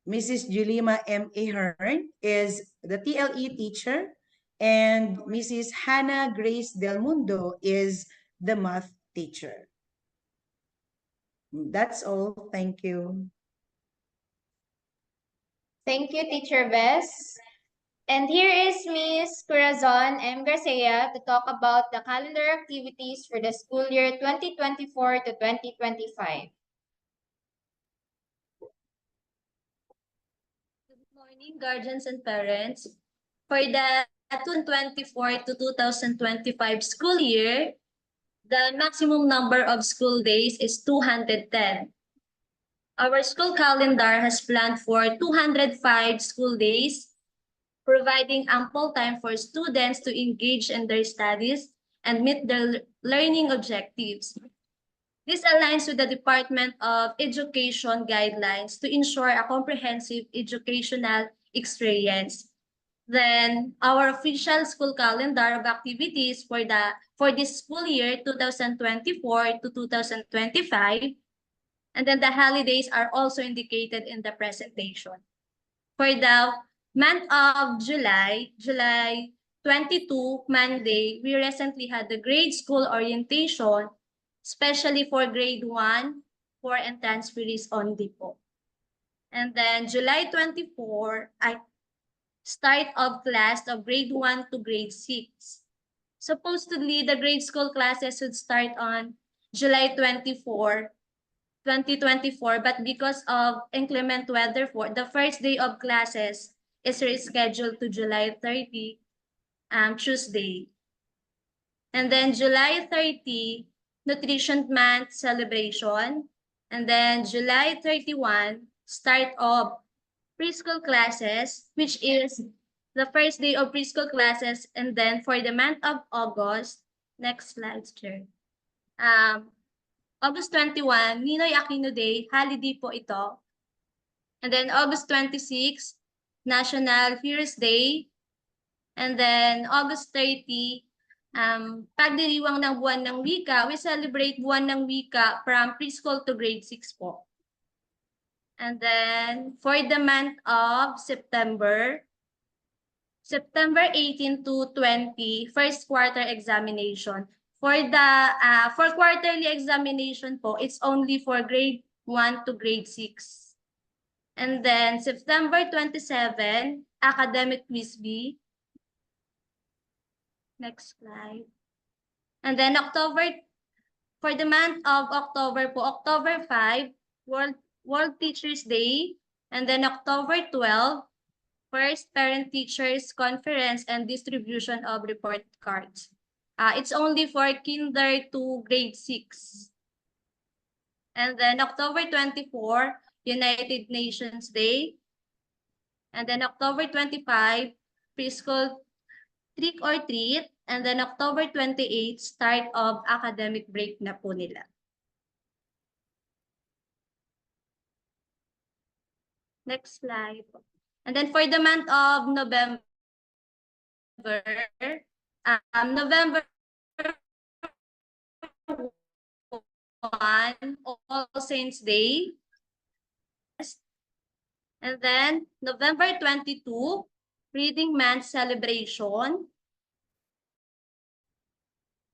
Mrs. Julima M. Ahern is the TLE teacher, and Mrs. Hannah Grace Del Mundo is the math teacher. That's all. Thank you. Thank you, Teacher Bess. And here is Miss Corazon M. Garcia to talk about the calendar activities for the school year 2024 to 2025. Good morning, guardians and parents. For the 2024 to 2025 school year, the maximum number of school days is 210. Our school calendar has planned for 205 school days, providing ample time for students to engage in their studies and meet their learning objectives. This aligns with the Department of Education guidelines to ensure a comprehensive educational experience. Then our official school calendar of activities for this school year 2024 to 2025, and then the holidays are also indicated in the presentation. For the month of July 22, Monday, we recently had the grade school orientation, especially for grade 1, 4, and transferees only po. And then July 24, start of class of grade 1 to grade 6. Supposedly, the grade school classes would start on July 24, 2024, but because of inclement weather, the first day of classes is rescheduled to July 30, Tuesday. And then July 30, Nutrition Month celebration. And then July 31, start of preschool classes, which is the first day of preschool classes. And then for the month of August, next slide, Chair. August 21, Ninoy Aquino Day, holiday po ito. And then August 26, National Heroes Day. And then August 30, pagdiriwang ng buwan ng wika, we celebrate buwan ng wika from preschool to grade 6 po. And then for the month of September 18 to 20, first quarter examination. For the for quarterly examination po, it's only for grade 1 to grade 6. And then September 27, academic quiz B. Next slide. And then for the month of October po, October 5, World Teachers Day. And then October 12, first Parent-Teachers Conference and distribution of report cards. It's only for kinder to grade 6. And then October 24, United Nations Day. And then October 25, preschool trick or treat. And then October 28, start of academic break na po nila. Next slide. And then for the month of November, November 1, All Saints Day. And then November 22, Reading Month celebration.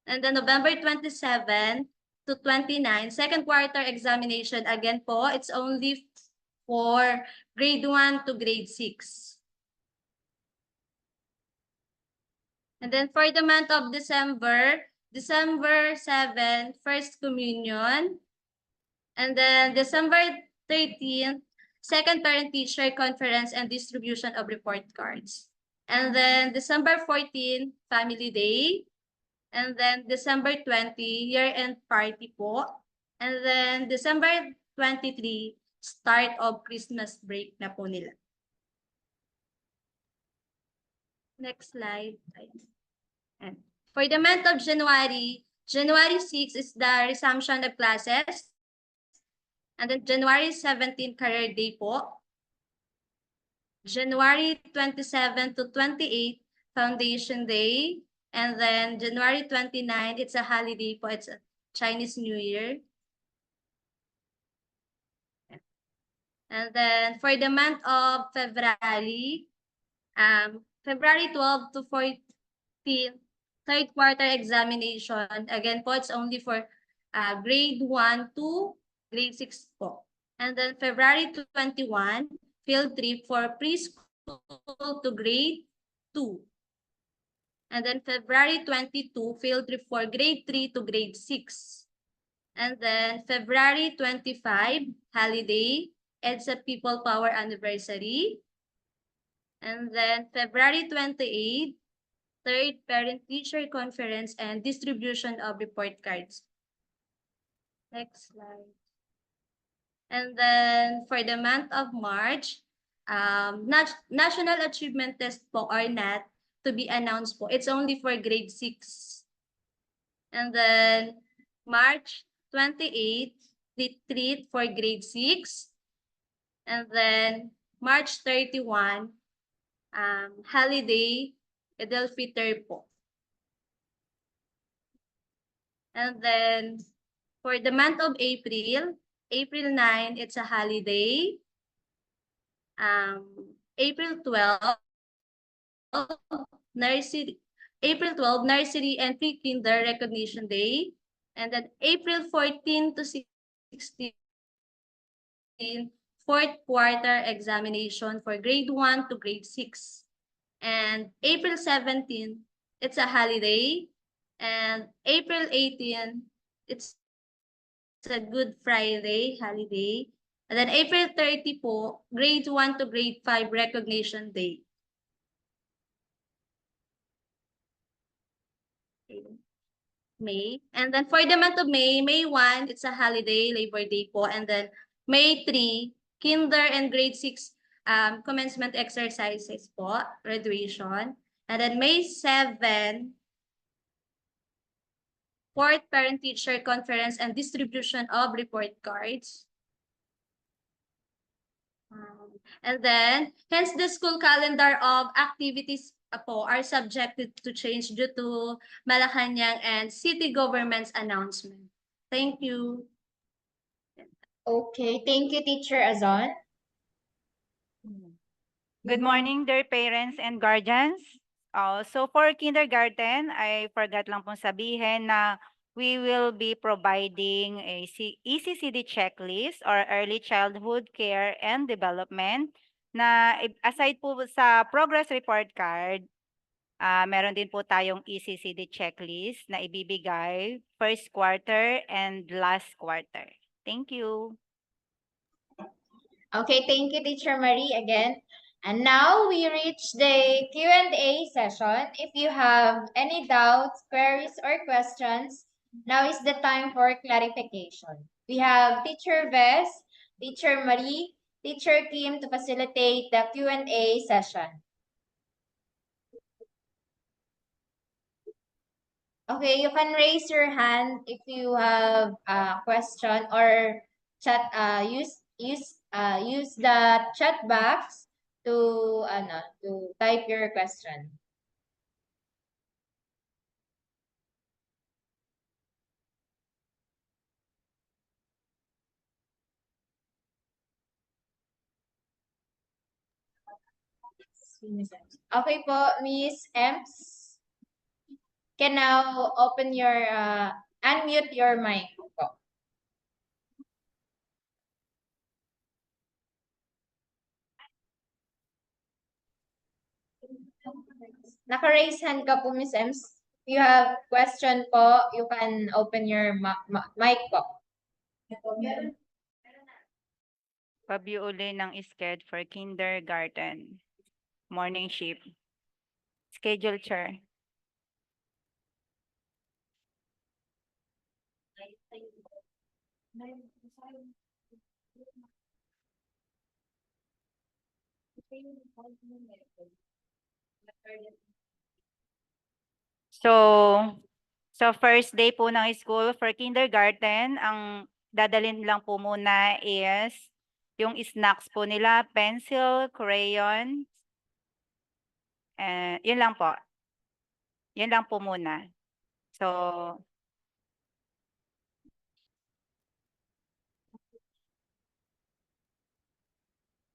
And then November 27 to 29, second quarter examination, again po, it's only for grade 1 to grade 6. And then for the month of December, December 7, First Communion. And then December 13th, second parent-teacher conference and distribution of report cards. And then December 14, Family Day. And then December 20, year-end party po. And then December 23, start of Christmas break na po nila. Next slide. And for the month of January, January 6 is the resumption of classes. And then January 17, career day po. January 27 to 28, foundation day. And then January 29, it's a holiday po. It's a Chinese New Year. And then for the month of February, February 12 to 14, third quarter examination. Again po, it's only for grade 1 to grade 6 po. And then February 21, field trip for preschool to grade 2. And then February 22, field trip for grade 3 to grade 6. And then February 25, holiday, EDSA People Power Anniversary. And then February 28, third parent-teacher conference and distribution of report cards. Next slide. And then for the month of March, National Achievement Test po or NAT to be announced po. It's only for grade 6. And then March 28, retreat for grade 6. And then March 31, holiday, Eid al-Fitr po. And then for the month of April, April 9, it's a holiday. April 12, nursery. April 12, nursery and pre-kinder recognition day. And then April 14 to 16, fourth quarter examination for grade 1 to grade 6. And April 17, it's a holiday. And April 18, it's a Good Friday holiday. And then April 30 po, grade 1 to grade 5 recognition day. May. And then for the month of May, May 1, it's a holiday, Labor Day po. And then May 3, kinder and grade 6 commencement exercises po, graduation. And then May 7, fourth parent-teacher conference and distribution of report cards. And then, hence the school calendar of activities po are subjected to change due to Malacanang and city government's announcement. Thank you. Okay, thank you, Teacher Azon. Good morning, dear parents and guardians. So for kindergarten, I forgot lang pong sabihin na we will be providing a ECCD checklist or Early Childhood Care and Development na aside po sa progress report card, meron din po tayong ECCD checklist na ibibigay first quarter and last quarter. Thank you. Okay, thank you, Teacher Marie, again. And now we reach the Q&A session. If you have any doubts, queries, or questions, now is the time for clarification. We have Teacher Ves, Teacher Marie, Teacher Kim to facilitate the Q&A session. Okay, you can raise your hand if you have a question or chat. Use the chat box to type your question. Okay po, Miss Ems. can now open your, unmute your mic po. Naka-raise hand ka po, Miss Ems. If you have question po, you can open your mic po. Pabio uli ng SCED for kindergarten. Morning shift. Schedule, Chair. So first day po ng school for kindergarten, ang dadalhin lang po muna is yung snacks po nila, pencil, crayon, yun lang po. Yun lang po muna. So,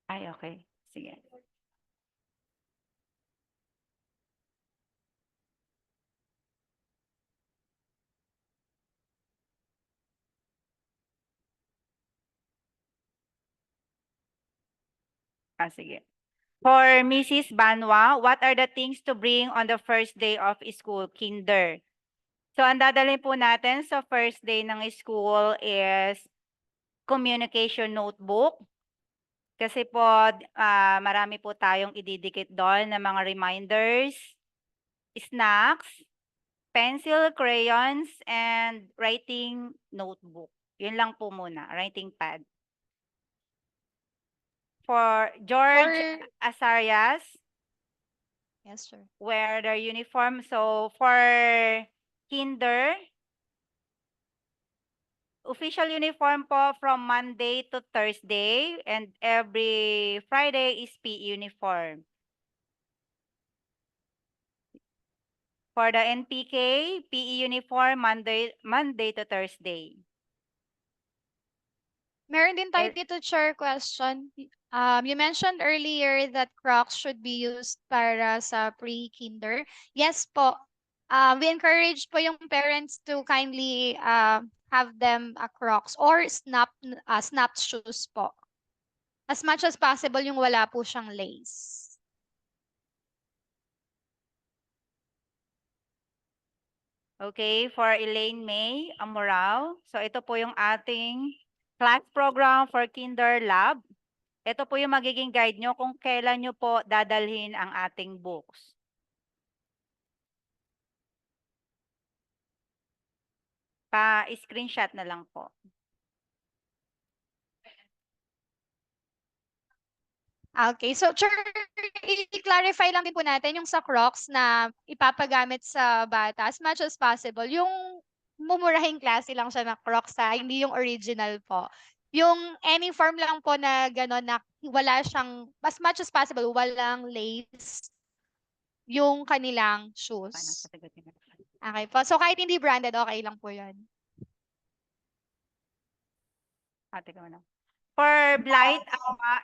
ay okay. Sige. Sige. For Mrs. Banwa, what are the things to bring on the first day of school, kinder? So, ang dadalhin po natin sa first day ng school is communication notebook. Kasi po, marami po tayong ididikit doon ng mga reminders, snacks, pencil, crayons, and writing notebook. Yun lang po muna, writing pad. For George Asarias, Yes, sir. wear their uniform. So for kinder, official uniform po from Monday to Thursday, and every Friday is PE uniform. For the NPK, PE uniform Monday to Thursday. Meron din tayo dito, Chair, question. You mentioned earlier that Crocs should be used para sa pre-kinder. Yes po. We encourage po yung parents to kindly have them Crocs or snap shoes po. As much as possible yung wala po siyang lace. Okay, for Elaine May Amorao. So ito po yung ating class program for Kinder Lab. Ito po yung magiging guide nyo kung kailan nyo po dadalhin ang ating books. Pa-screenshot na lang po. Okay, so i-clarify lang din po natin yung sa Crocs na ipapagamit sa bata as much as possible. Yung mumurahing klase lang siya na Crocs hindi yung original po. Yung any form lang po na gano'n na wala siyang, as much as possible, walang lace yung kanilang shoes. Okay po. So kahit hindi branded, okay lang po yun. Ate ko na. For Blight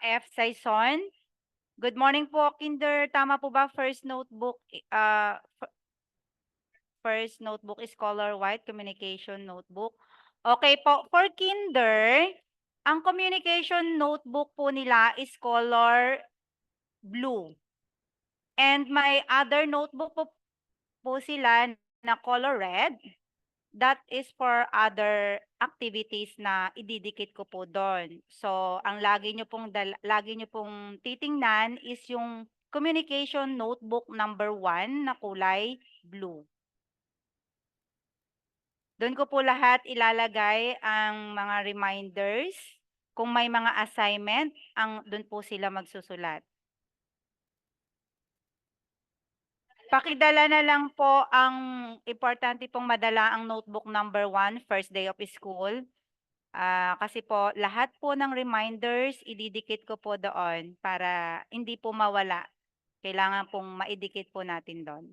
F. Saison, good morning po, Kinder. Tama po ba? First notebook is color white, communication notebook. Okay po, for Kinder, ang communication notebook po nila is color blue. And my other notebook po sila na color red. That is for other activities na ididikit ko po doon. So, ang lagi nyo pong titingnan is yung communication notebook number 1 na kulay blue. Doon ko po lahat ilalagay ang mga reminders. Kung may mga assignment, doon po sila magsusulat. Pakidala na lang po ang importante pong madala ang notebook number 1, first day of school. Kasi po lahat po ng reminders ididikit ko po doon para hindi po mawala. Kailangan pong maidikit po natin doon.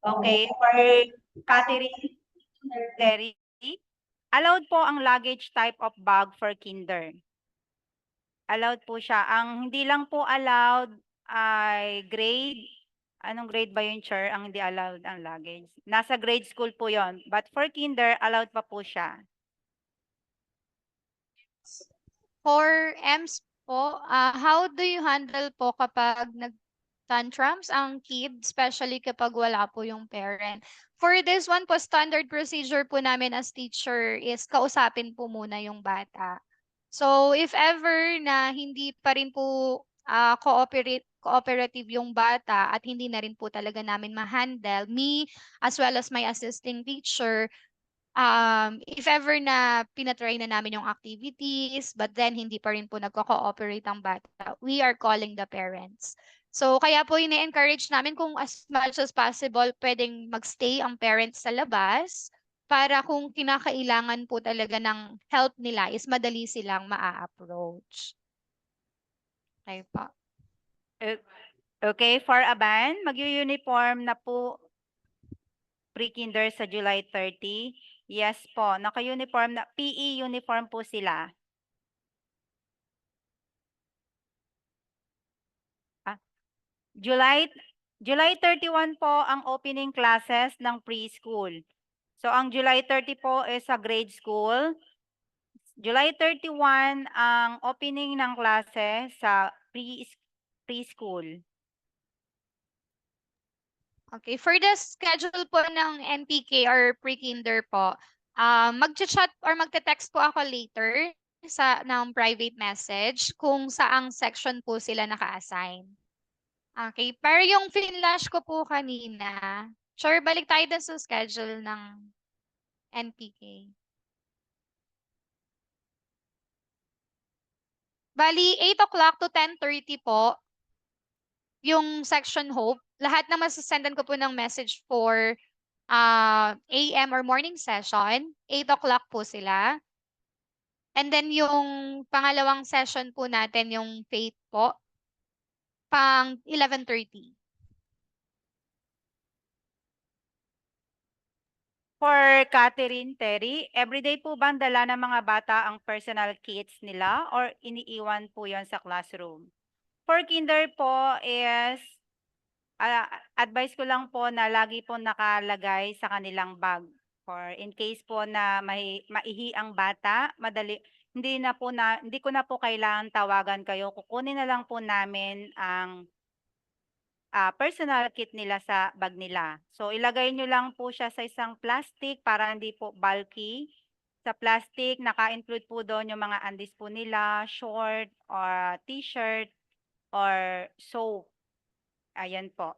Okay, for Catherine Terry, allowed po ang luggage type of bag for kinder. Allowed po siya. Ang hindi lang po allowed ay grade. Anong grade ba yun, Chair? Ang hindi allowed ang luggage. Nasa grade school po yon. But for kinder, allowed pa po siya. For EMS po, how do you handle po kapag nag-tantrums ang kid, especially kapag wala po yung parent? For this one po, standard procedure po namin as teacher is kausapin po muna yung bata. So, if ever na hindi pa rin po cooperative yung bata at hindi na rin po talaga namin ma-handle, me as well as my assisting teacher, if ever na pinatry na namin yung activities, but then hindi pa rin po nagko-cooperate ang bata, we are calling the parents. So, kaya po ine-encourage namin kung as much as possible, pwedeng magstay ang parents sa labas para kung kinakailangan po talaga ng help nila is madali silang maa-approach. Okay po. Okay, for Aban, mag-uniform na po pre-kinder sa July 30. Yes po, naka-uniform na, PE uniform po sila. July 31 po ang opening classes ng preschool. So ang July 30 po is sa grade school. July 31 ang opening ng klase sa preschool. Okay, for the schedule po ng NPK or pre-kinder po, mag-chat or magte-text po ako later ng private message kung saang section po sila naka-assign. Okay, pero yung finlash ko po kanina, sure, balik tayo dun sa schedule ng NPK. Bali, 8 o'clock to 10:30 po, yung section Hope. Lahat na masasendan ko po ng message for AM or morning session, 8 o'clock po sila. And then yung pangalawang session po natin, yung faith po, pang 11:30. For Catherine Terry, everyday po bang dala ng mga bata ang personal kits nila or iniiwan po yon sa classroom? For kinder po is, advice ko lang po na lagi po nakalagay sa kanilang bag. For in case po na maihi ang bata, madali, hindi ko na po kailangan tawagan kayo. Kukunin na lang po namin ang personal kit nila sa bag nila. So ilagay nyo lang po siya sa isang plastic para hindi po bulky. Sa plastic, naka-include po doon yung mga undies po nila, short or t-shirt or soap. Ayan po.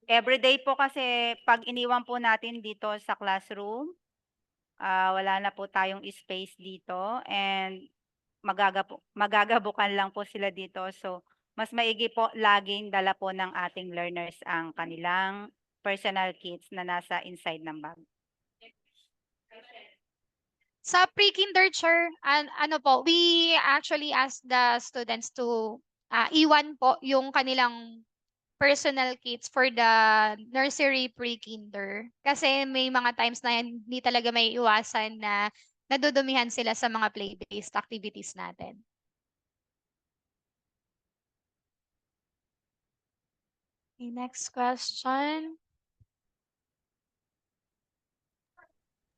Everyday po kasi pag iniwan po natin dito sa classroom, wala na po tayong space dito and magagabukan lang po sila dito. So, mas maigi po laging dala po ng ating learners ang kanilang personal kits na nasa inside ng bag. Sa pre-kinder, sir, ano po, we actually ask the students to iwan po yung kanilang personal kits for the nursery pre-kinder. Kasi may mga times na hindi talaga may iwasan na nadudumihan sila sa mga play-based activities natin. Okay, next question.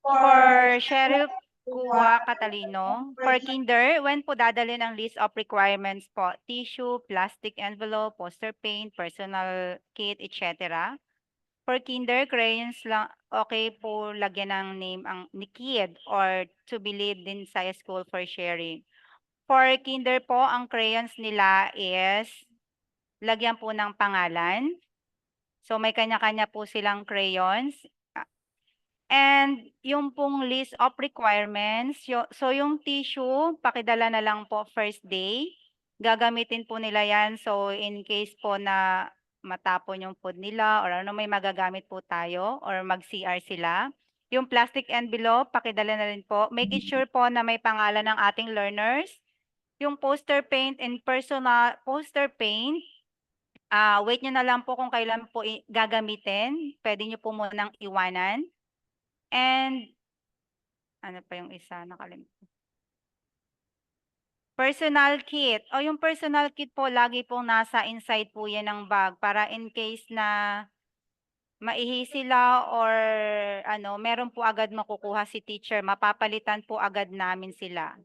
For Cheryl Kuwa Catalino, for kinder, when po dadalhin ang list of requirements po? Tissue, plastic envelope, poster paint, personal kit, etc. For kinder, crayons lang, okay po lagyan ng name ang ni kid or to be lead din sa school for sharing. For kinder po, ang crayons nila is lagyan po ng pangalan. So may kanya-kanya po silang crayons. And yung pong list of requirements, so yung tissue, pakidala na lang po first day. Gagamitin po nila yan. So in case po na matapon yung food nila or ano, may magagamit po tayo or mag-CR sila. Yung plastic envelope, pakidala na rin po. Make it sure po na may pangalan ng ating learners. Yung poster paint and personal poster paint, Wait nyo na lang po kung kailan po gagamitin. Pwede nyo po munang iwanan. And, ano pa yung isa? Nakalimutan. Personal kit. O yung personal kit po, lagi pong nasa inside po yan ng bag para in case na maihi sila or ano, meron po agad makukuha si teacher. Mapapalitan po agad namin sila.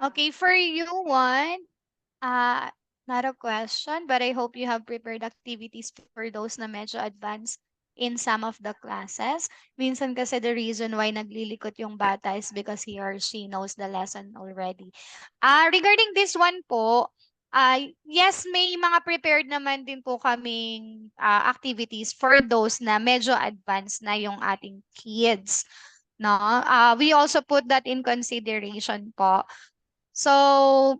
Okay, for you one, not a question, but I hope you have prepared activities for those na medyo advanced in some of the classes. Minsan kasi the reason why naglilikot yung bata is because he or she knows the lesson already. Regarding this one po, yes, may mga prepared naman din po kaming activities for those na medyo advanced na yung ating kids. No? We also put that in consideration po. So,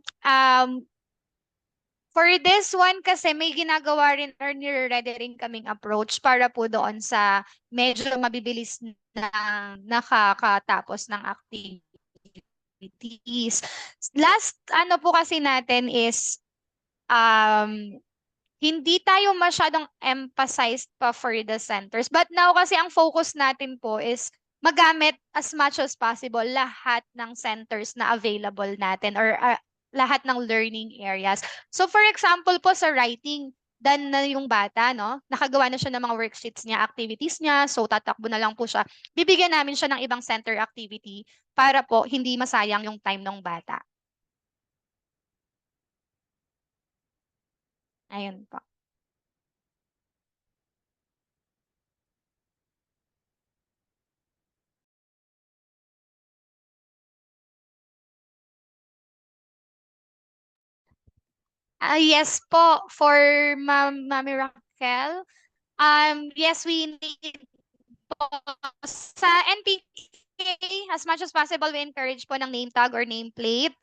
for this one kasi may ginagawa rin or nire-ready rin kaming approach para po doon sa medyo mabibilis na nakakatapos ng activities. Last ano po kasi natin is hindi tayo masyadong emphasized pa for the centers. But now kasi ang focus natin po is magamit as much as possible lahat ng centers na available natin or lahat ng learning areas. So for example po sa writing, done na yung bata, no? Nakagawa na siya ng mga worksheets niya, activities niya, so tatakbo na lang po siya. Bibigyan namin siya ng ibang center activity para po hindi masayang yung time ng bata. Ayun po. Yes po, for Mami Raquel. Yes, we need po sa NPK, as much as possible, we encourage po ng name tag or nameplate.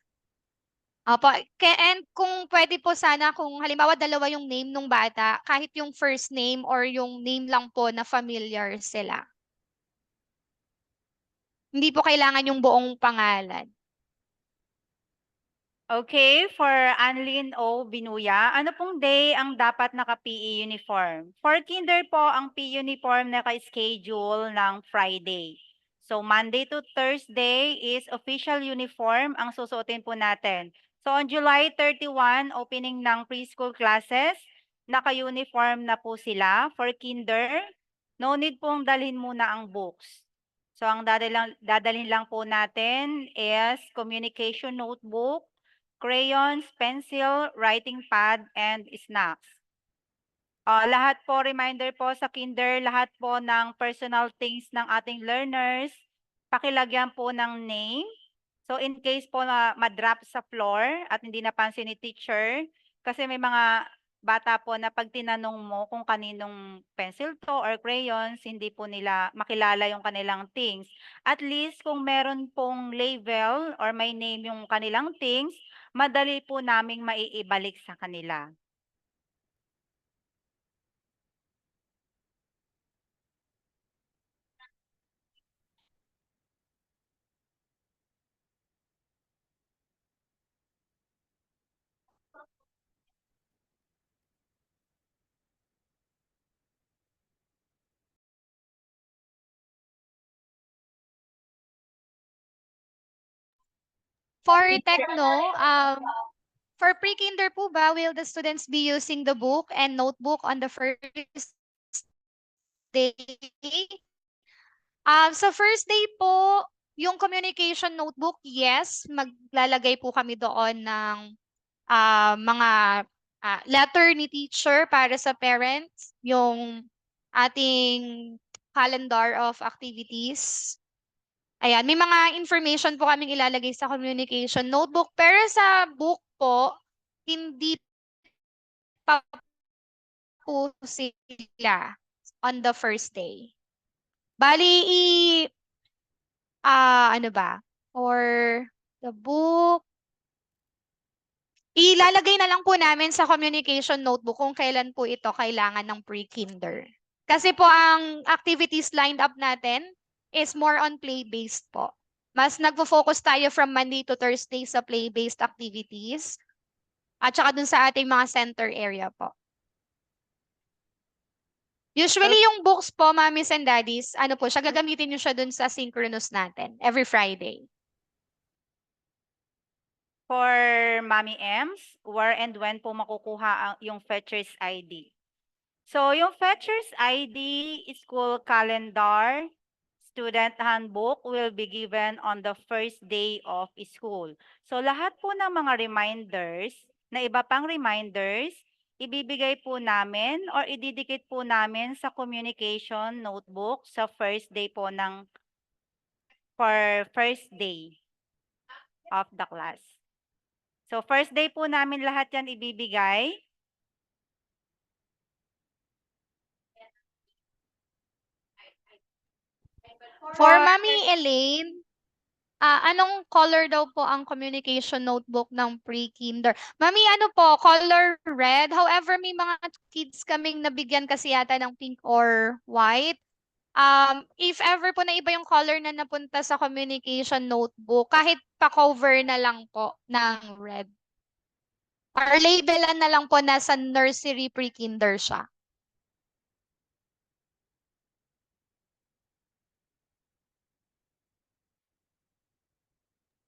Opo, and kung pwede po sana, kung halimbawa dalawa yung name ng bata, kahit yung first name or yung name lang po na familiar sila. Hindi po kailangan yung buong pangalan. Okay, for Anlin O. Binuya, ano pong day ang dapat naka-PE uniform? For kinder po, ang PE uniform naka-schedule ng Friday. So Monday to Thursday is official uniform ang susuotin po natin. So on July 31, opening ng preschool classes, naka-uniform na po sila. For kinder, no need pong dalhin muna ang books. So ang dadalhin lang po natin is communication notebook, crayons, pencil, writing pad, and snacks. Lahat po, reminder po sa kinder, lahat po ng personal things ng ating learners, pakilagyan po ng name. So in case po na ma-drop sa floor at hindi napansin ni teacher, kasi may mga bata po na pag tinanong mo kung kaninong pencil to or crayons, hindi po nila makilala yung kanilang things. At least kung meron pong label or may name yung kanilang things, madali po naming maiibalik sa kanila. For Techno, for pre-kinder po ba, will the students be using the book and notebook on the first day? Sa first day po, yung communication notebook, yes, maglalagay po kami doon ng mga letter ni teacher para sa parents, yung ating calendar of activities. Ayan, may mga information po kaming ilalagay sa communication notebook, pero sa book po, hindi pa po sila on the first day. Bali, ano ba? Or the book, Ilalagay na lang po namin sa communication notebook kung kailan po ito kailangan ng pre-kinder. Kasi po ang activities lined up natin is more on play-based po. Mas nagfo-focus tayo from Monday to Thursday sa play-based activities at saka dun sa ating mga center area po. Usually yung books po, mommies and daddies, ano po, siya gagamitin nyo siya dun sa synchronous natin every Friday. For Mami Ems, where and when po makukuha yung Fetcher's ID? So, yung Fetcher's ID, school calendar, student handbook will be given on the first day of school. So, lahat po ng mga reminders, na iba pang reminders, ibibigay po namin or ididikit po namin sa communication notebook sa first day po ng for first day of the class. So, first day po namin lahat yan ibibigay. For Mami Elaine, anong color daw po ang communication notebook ng pre-kinder? Mami, ano po, color red. However, may mga kids kaming nabigyan kasi yata ng pink or white. If ever po na iba yung color na napunta sa communication notebook, kahit pa-cover na lang po ng red. Or labelan na lang po na sa nursery pre-kinder siya.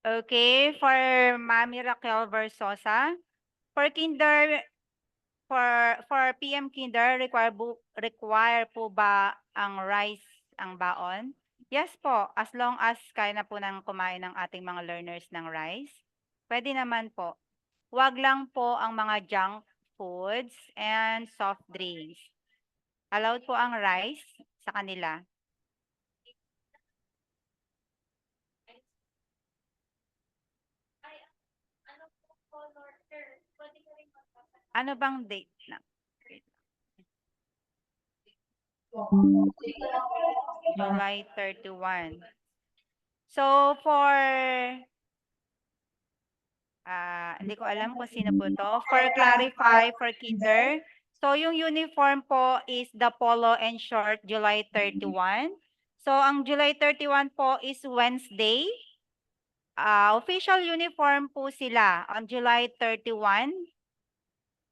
Okay, for Mami Raquel Versosa, for kinder, for PM kinder, require po ba ang rice ang baon? Yes po, as long as kaya na po nang kumain ng ating mga learners ng rice. Pwede naman po. Huwag lang po ang mga junk foods and soft drinks. Allowed po ang rice sa kanila. Ano bang date na? July 31. So for hindi ko alam kung sino po to. For clarify for kinder, so yung uniform po is the polo and short July 31. So ang July 31 po is Wednesday. Official uniform po sila on July 31.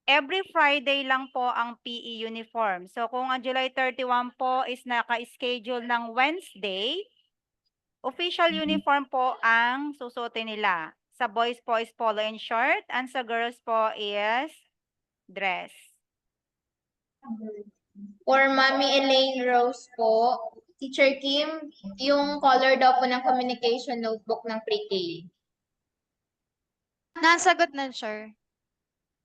Every Friday lang po ang PE uniform. So kung ang July 31 po is naka-schedule ng Wednesday, official uniform po ang susuotin nila. Sa boys po is polo and short, and sa girls po is dress. For Mami Elaine Rose po, Teacher Kim, yung color daw po ng communication notebook ng pre-K. Nasagot na, sir.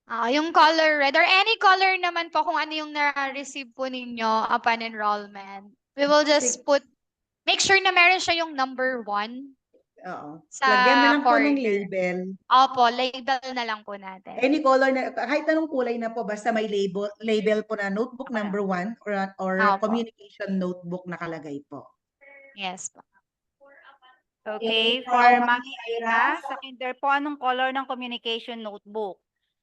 Yung color red or any color naman po kung ano yung na-receive po ninyo upon enrollment. We will just make sure na meron siya yung number 1. Oo. Sa Lagyan na lang po ng corner. label. Opo, label na lang po natin. Any color na, kahit anong kulay na po, basta may label po na notebook number 1 or Opo. communication notebook nakalagay po. Yes po. Okay, for Mami Ira, sa kinder po, anong color ng communication notebook?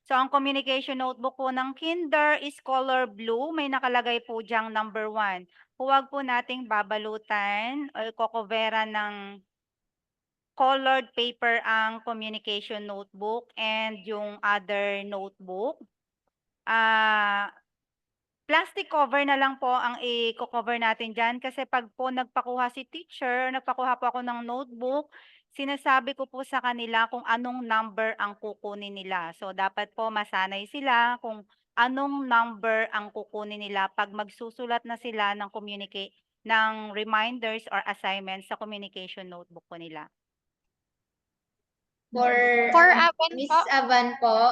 So, ang communication notebook po ng kinder is color blue. May nakalagay po diyang number 1. Huwag po nating babalutan o kokoveran ng colored paper ang communication notebook and yung other notebook. Plastic cover na lang po ang i-cover natin dyan kasi pag po nagpakuha si teacher, nagpakuha po ako ng notebook, sinasabi ko po sa kanila kung anong number ang kukunin nila. So, dapat po masanay sila kung anong number ang kukunin nila pag magsusulat na sila ng ng reminders or assignments sa communication notebook po nila. For Avan Miss po. Avan po,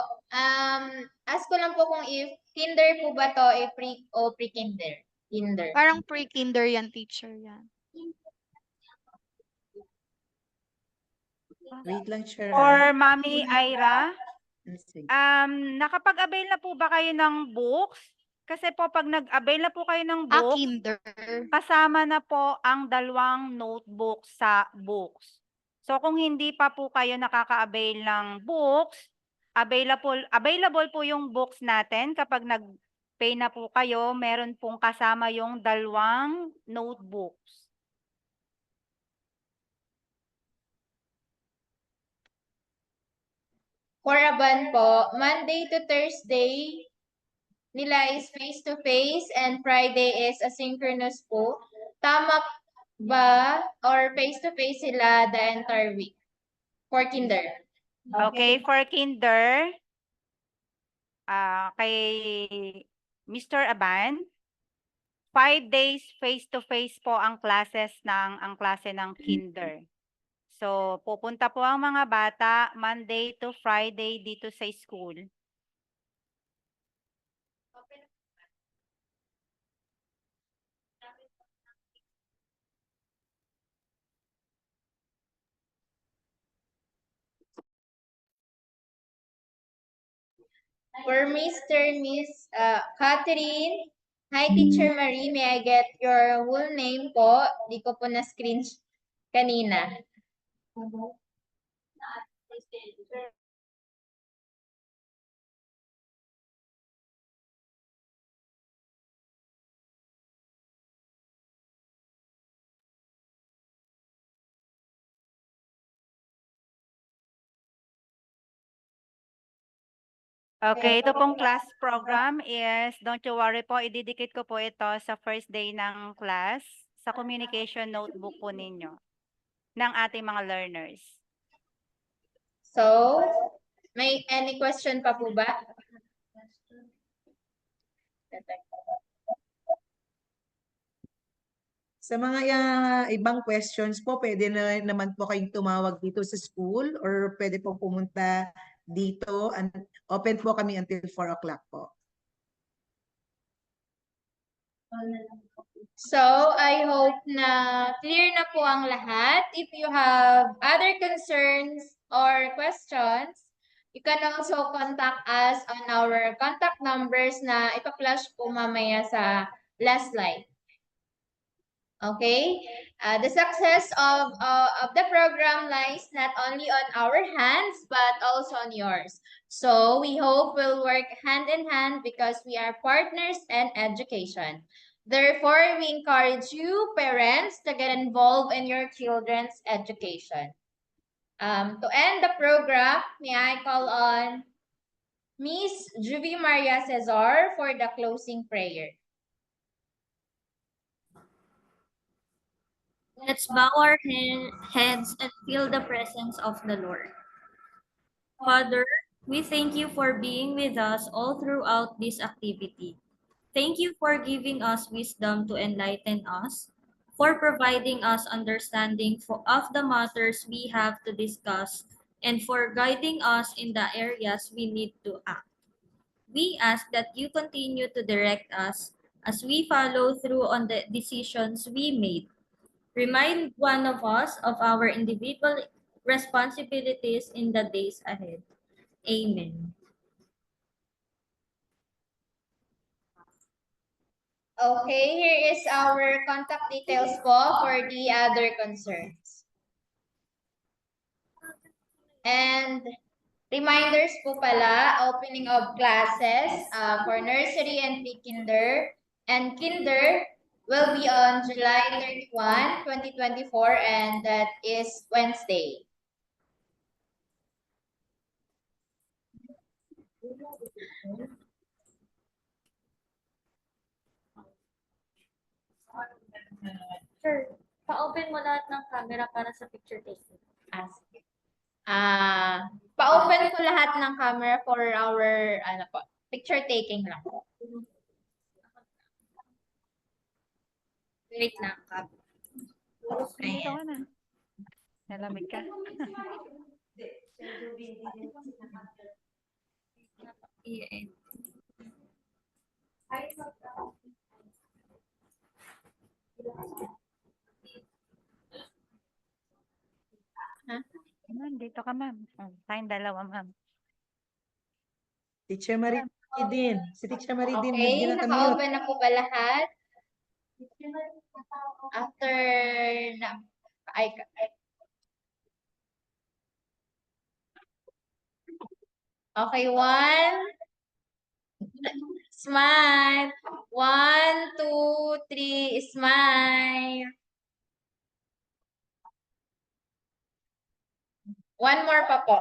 ask ko lang po kung if kinder po ba to, pre o pre-kinder? Kinder. Parang pre-kinder yan, teacher yan. Wait lang, sure. For Mami Ira, Sige. nakapag-avail na po ba kayo ng books? Kasi po pag nag-avail na po kayo ng books, Kinder. kasama na po ang 2 notebook sa books. So kung hindi pa po kayo nakaka-avail ng books, available po yung books natin kapag nag-pay na po kayo, meron pong kasama yung 2 notebooks. For Aban po, Monday to Thursday nila is face-to-face and Friday is asynchronous po. Tama ba or face-to-face sila the entire week for kinder? Okay, for kinder, kay Mr. Aban, 5 days face-to-face po ang klase ng kinder. So, pupunta po ang mga bata Monday to Friday dito sa school. For Mr. Miss Catherine, hi Teacher Marie, may I get your whole name po? Di ko po na-screen kanina. Okay, ito pong class program is, don't you worry po, ididikit ko po ito sa first day ng class, sa communication notebook po ninyo, ng ating mga learners. So, may any question pa po ba? Sa mga ibang questions po, pwede na naman po kayong tumawag dito sa school or pwede po pumunta dito. Open po kami until 4 o'clock po. So, I hope na clear na po ang lahat. If you have other concerns or questions, you can also contact us on our contact numbers na ipa-flash po mamaya sa last slide. Okay? The success of the program lies not only on our hands, but also on yours. So, we hope we'll work hand in hand because we are partners in education. Therefore, we encourage you, parents, to get involved in your children's education. To end the program, may I call on Miss Juvie Maria Cesar for the closing prayer. Let's bow our heads and feel the presence of the Lord. Father, we thank you for being with us all throughout this activity. Thank you for giving us wisdom to enlighten us, for providing us understanding of the matters we have to discuss, and for guiding us in the areas we need to act. We ask that you continue to direct us as we follow through on the decisions we made. Remind one of us of our individual responsibilities in the days ahead. Amen. Okay, here is our contact details po for the other concerns. And reminders po pala, opening of classes for nursery and pre-kinder and kinder will be on July 31, 2024, and that is Wednesday. Sure. Pa-open mo lahat ng camera para sa picture taking. Pa-open ko lahat ng camera for our picture taking lang. Wait na. Dito ka na. Nalamig ka. I-end. Ma'am, dito ka, ma'am. Tayong dalawa, ma'am. Teacher Marie din. Si Teacher Marie din. Okay, Hindi na kami naka-open na po ba lahat? After na Okay, one. Smile. 1, 2, 3, smile. One more pa po.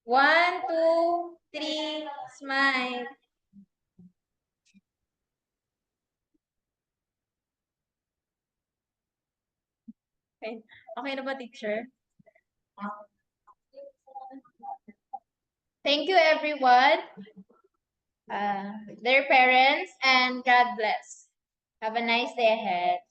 1, 2, 3, smile. Okay. Okay na ba, teacher? Thank you, everyone, their parents, and God bless. Have a nice day ahead.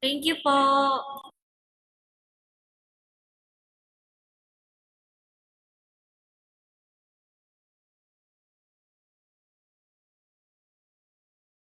Thank you po.